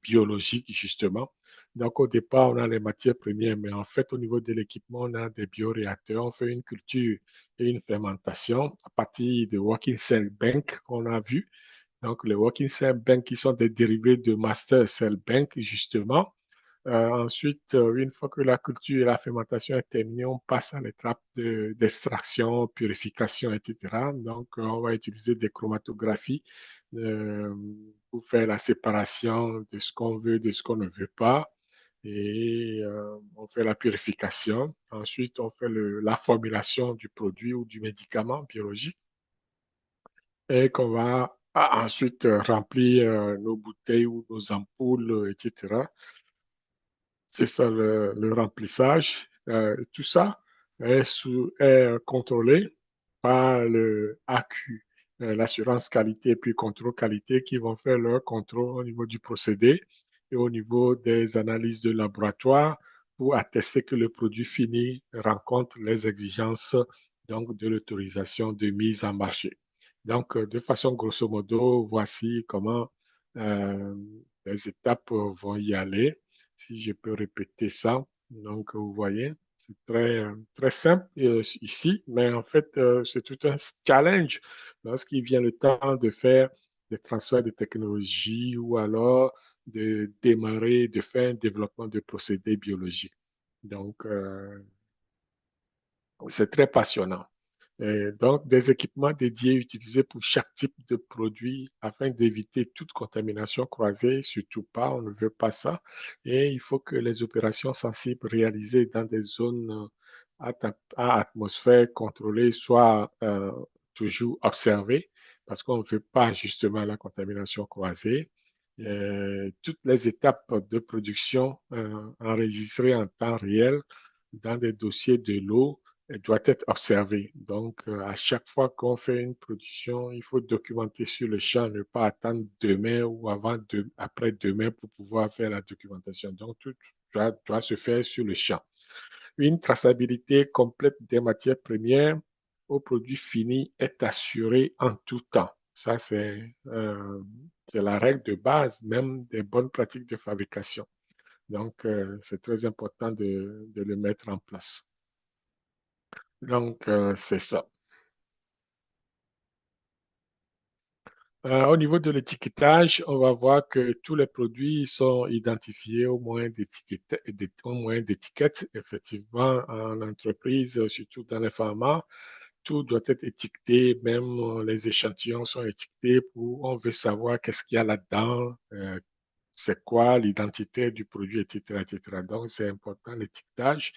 biologique, justement. Donc, au départ, on a les matières premières, mais en fait, au niveau de l'équipement, on a des bioréacteurs. On fait une culture et une fermentation à partir de Working Cell Bank qu'on a vu. Donc, les Working Cell Bank qui sont des dérivés de Master Cell Bank, justement. Ensuite, une fois que la culture et la fermentation est terminée, on passe à l'étape d'extraction, purification, etc. Donc, on va utiliser des chromatographies euh, pour faire la séparation de ce qu'on veut, de ce qu'on ne veut pas. Et on fait la purification. Ensuite, on fait la formulation du produit ou du médicament biologique et qu'on va ensuite remplir nos bouteilles ou nos ampoules, etc. C'est ça le remplissage. Tout ça est contrôlé par le AQ, l'assurance qualité puis contrôle qualité qui vont faire leur contrôle au niveau du procédé et au niveau des analyses de laboratoire pour attester que le produit fini rencontre les exigences donc, de l'autorisation de mise en marché. Donc, de façon grosso modo, voici comment euh, les étapes vont y aller. Si je peux répéter ça, donc vous voyez, c'est très simple ici, mais en fait, c'est tout un challenge lorsqu'il vient le temps de faire des transferts de technologie ou alors de démarrer, de faire un développement de procédés biologiques. Donc, c'est très passionnant. Et donc, des équipements dédiés utilisés pour chaque type de produit afin d'éviter toute contamination croisée, surtout pas, on ne veut pas ça. Et il faut que les opérations sensibles réalisées dans des zones à atmosphère contrôlée soient toujours observées parce qu'on ne veut pas justement la contamination croisée. Toutes les étapes de production enregistrées en temps réel dans des dossiers de l'eau doit être observé. Donc, à chaque fois qu'on fait une production, il faut documenter sur le champ, ne pas attendre demain ou après demain pour pouvoir faire la documentation. Donc, tout doit se faire sur le champ. Une traçabilité complète des matières premières au produit fini est assurée en tout temps. Ça, c'est la règle de base, même des bonnes pratiques de fabrication. Donc, c'est très important de le mettre en place. Donc, c'est ça. Au niveau de l'étiquetage, on va voir que tous les produits sont identifiés au moins d'étiquettes. Effectivement, en entreprise, surtout dans les pharma, tout doit être étiqueté, même les échantillons sont étiquetés on veut savoir qu'est-ce qu'il y a là-dedans, c'est quoi l'identité du produit, etc., etc. Donc, c'est important l'étiquetage.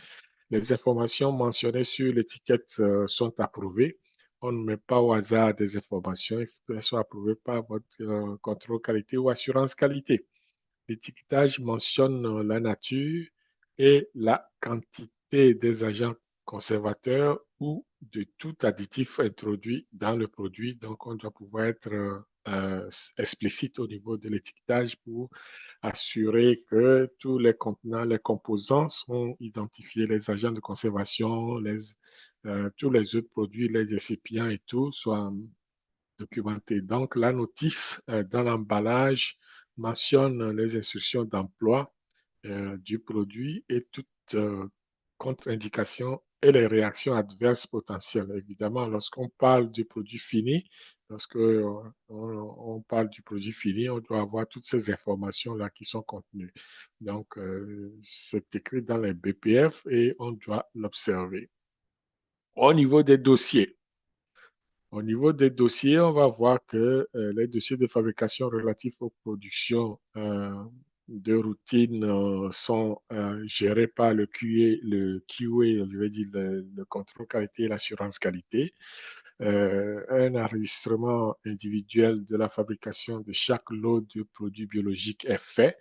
Les informations mentionnées sur l'étiquette sont approuvées. On ne met pas au hasard des informations. Il faut qu'elles soient approuvées par votre contrôle qualité ou assurance qualité. L'étiquetage mentionne la nature et la quantité des agents conservateurs ou de tout additif introduit dans le produit. Donc, on doit pouvoir être explicite au niveau de l'étiquetage pour assurer que tous les contenants, les composants sont identifiés, les agents de conservation, tous les autres produits, les excipients et tout soient documentés. Donc, la notice dans l'emballage mentionne les instructions d'emploi du produit et toute contre-indication et les réactions adverses potentielles. Évidemment, lorsqu'on parle du produit fini, lorsque on parle du produit fini, on doit avoir toutes ces informations-là qui sont contenues. Donc, c'est écrit dans les BPF et on doit l'observer. Au niveau des dossiers, au niveau des dossiers, on va voir que les dossiers de fabrication relatifs aux productions de routine sont gérés par le QA, je vais dire le contrôle qualité et l'assurance qualité. Un enregistrement individuel de la fabrication de chaque lot de produits biologiques est fait.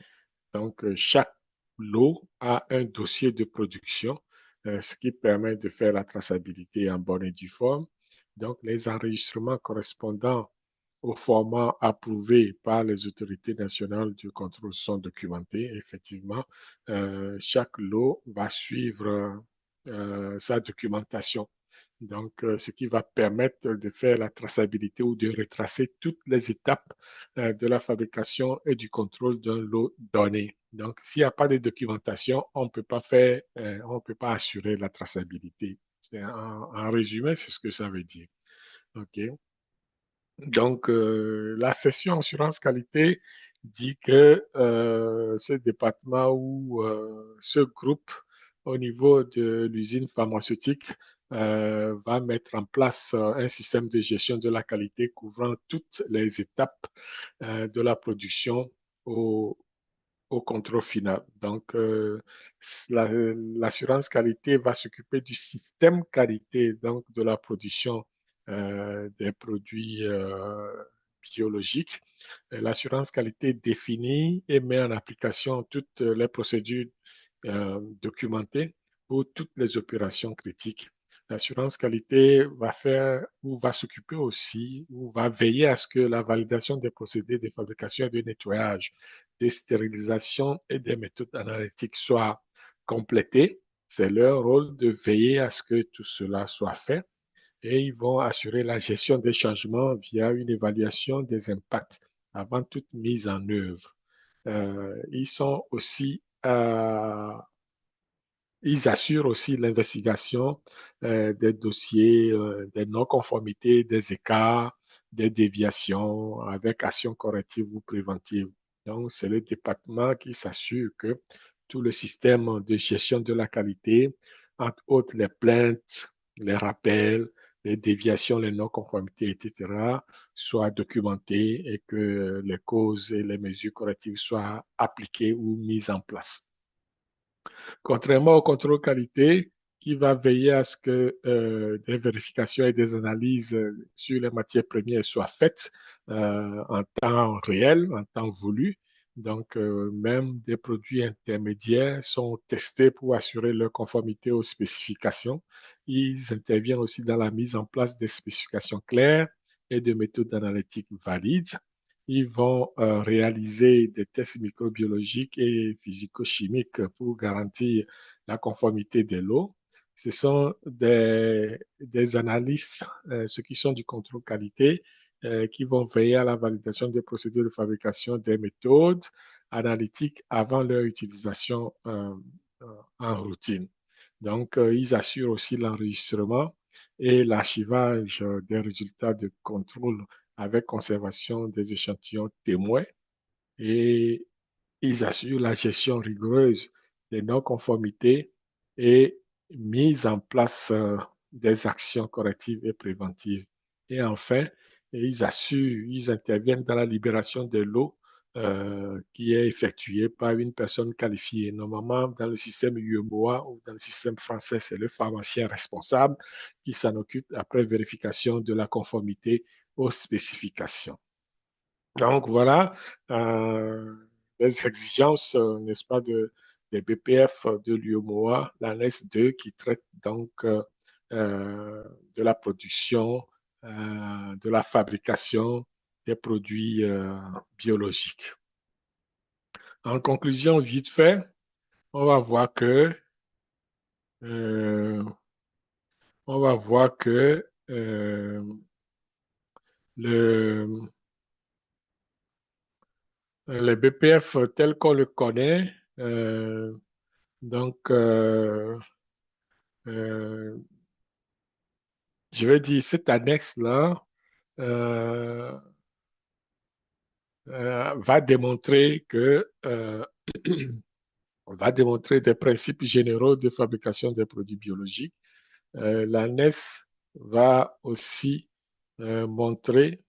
Donc, chaque lot a un dossier de production, ce qui permet de faire la traçabilité en bonne et due forme. Donc, les enregistrements correspondant au format approuvé par les autorités nationales du contrôle sont documentés. Effectivement, chaque lot va suivre sa documentation. Donc, ce qui va permettre de faire la traçabilité ou de retracer toutes les étapes de la fabrication et du contrôle d'un lot donné. Donc, s'il n'y a pas de documentation, on ne peut pas on peut pas assurer la traçabilité. En résumé, c'est ce que ça veut dire. OK. Donc, la session assurance qualité dit que ce département ou ce groupe au niveau de l'usine pharmaceutique va mettre en place un système de gestion de la qualité couvrant toutes les étapes de la production au, au contrôle final. Donc, l'assurance qualité va s'occuper du système qualité, donc de la production des produits biologiques. L'assurance qualité définit et met en application toutes les procédures documentées pour toutes les opérations critiques. L'assurance qualité va faire ou va s'occuper aussi ou va veiller à ce que la validation des procédés de fabrication et de nettoyage de stérilisation et des méthodes analytiques soient complétées. C'est leur rôle de veiller à ce que tout cela soit fait et ils vont assurer la gestion des changements via une évaluation des impacts avant toute mise en œuvre. Ils sont aussi ils assurent aussi l'investigation des dossiers, des non-conformités, des écarts, des déviations avec action corrective ou préventive. Donc, c'est le département qui s'assure que tout le système de gestion de la qualité, entre autres les plaintes, les rappels, les déviations, les non-conformités, etc., soient documentés et que les causes et les mesures correctives soient appliquées ou mises en place. Contrairement au contrôle qualité, qui va veiller à ce que des vérifications et des analyses sur les matières premières soient faites en temps réel, en temps voulu. Donc, même des produits intermédiaires sont testés pour assurer leur conformité aux spécifications. Ils interviennent aussi dans la mise en place des spécifications claires et de méthodes analytiques valides. Ils vont réaliser des tests microbiologiques et physico-chimiques pour garantir la conformité de l'eau. Ce sont des analystes, ceux qui sont du contrôle qualité, qui vont veiller à la validation des procédures de fabrication des méthodes analytiques avant leur utilisation en routine. Donc, ils assurent aussi l'enregistrement et l'archivage des résultats de contrôle avec conservation des échantillons témoins et ils assurent la gestion rigoureuse des non-conformités et mise en place des actions correctives et préventives. Et enfin, ils interviennent dans la libération de l'eau qui est effectuée par une personne qualifiée. Normalement, dans le système UEMOA ou dans le système français, c'est le pharmacien responsable qui s'en occupe après vérification de la conformité aux spécifications. Donc voilà les exigences, n'est-ce pas, des BPF de l'UEMOA, l'annexe 2 qui traite donc de la production, de la fabrication des produits biologiques. En conclusion, vite fait, on va voir que, euh, on va voir que le, les BPF tel qu'on le connaît, donc, euh, je vais dire, cette annexe-là euh, va démontrer va démontrer des principes généraux de fabrication des produits biologiques. L'annexe va aussi montrer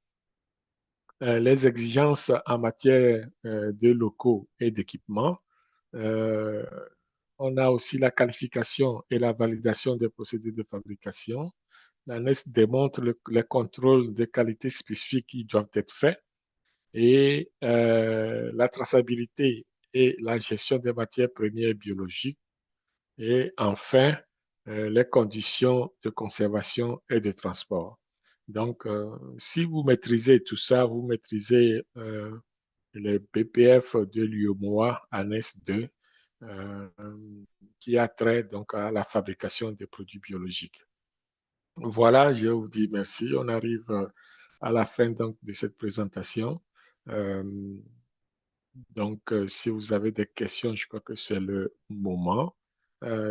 les exigences en matière de locaux et d'équipements. Euh, on a aussi la qualification et la validation des procédés de fabrication. L'annexe démontre les contrôles de qualité spécifiques qui doivent être faits et la traçabilité et la gestion des matières premières biologiques. Et enfin, les conditions de conservation et de transport. Donc, si vous maîtrisez tout ça, vous maîtrisez les BPF de l'UEMOA, annexe 2, euh, qui a trait donc à la fabrication des produits biologiques. Voilà, je vous dis merci. On arrive à la fin donc, de cette présentation. Euh, donc, si vous avez des questions, je crois que c'est le moment.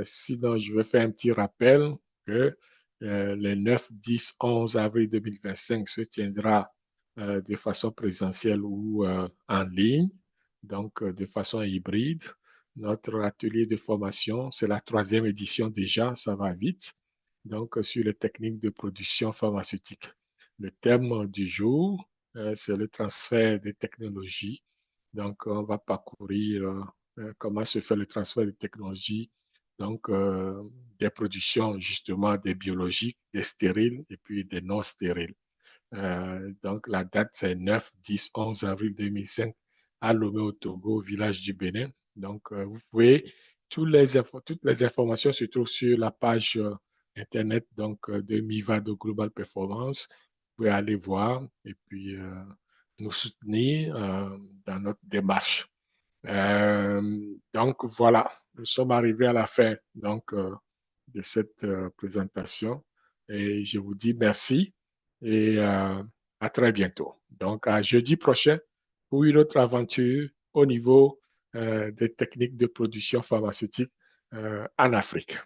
Sinon, je vais faire un petit rappel que les 9, 10, 11 avril 2025 se tiendra de façon présentielle ou en ligne, donc de façon hybride. Notre atelier de formation, c'est la troisième édition déjà, ça va vite. Donc, sur les techniques de production pharmaceutique. Le thème du jour, c'est le transfert des technologies. Donc, on va parcourir comment se fait le transfert de technologies, donc des productions justement des biologiques, des stériles et puis des non stériles. Donc, la date, c'est 9, 10, 11 avril 2005 à Lomé au Togo, au village du Bénin. Donc, vous pouvez, toutes les informations se trouvent sur la page Internet donc, de Mivado Global Performance. Vous pouvez aller voir et puis nous soutenir dans notre démarche. Donc voilà, nous sommes arrivés à la fin de cette présentation et je vous dis merci et à très bientôt. Donc à jeudi prochain pour une autre aventure au niveau des techniques de production pharmaceutique en Afrique.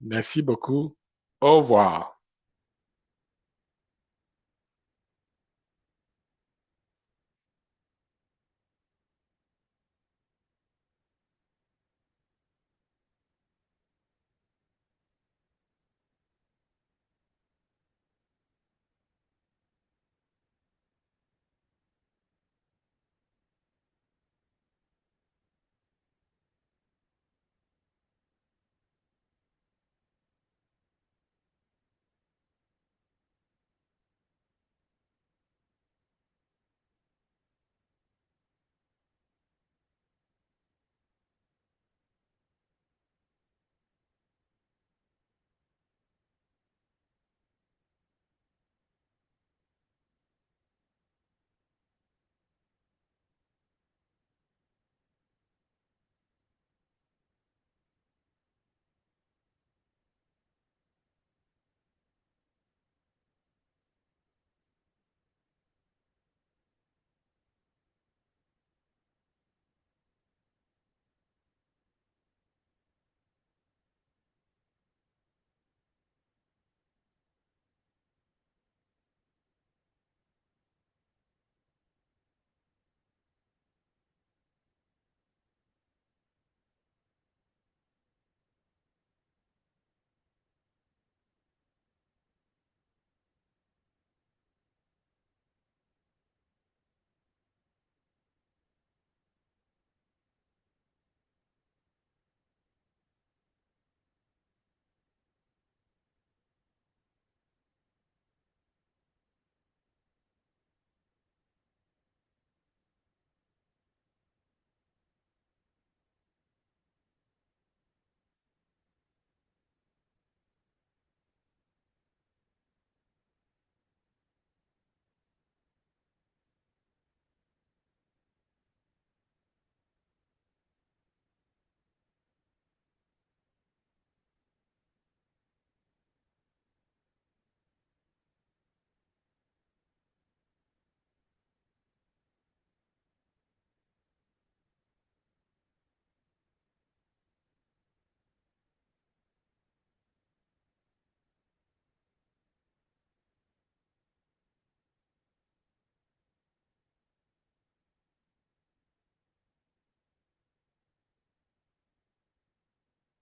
Merci beaucoup. Au revoir.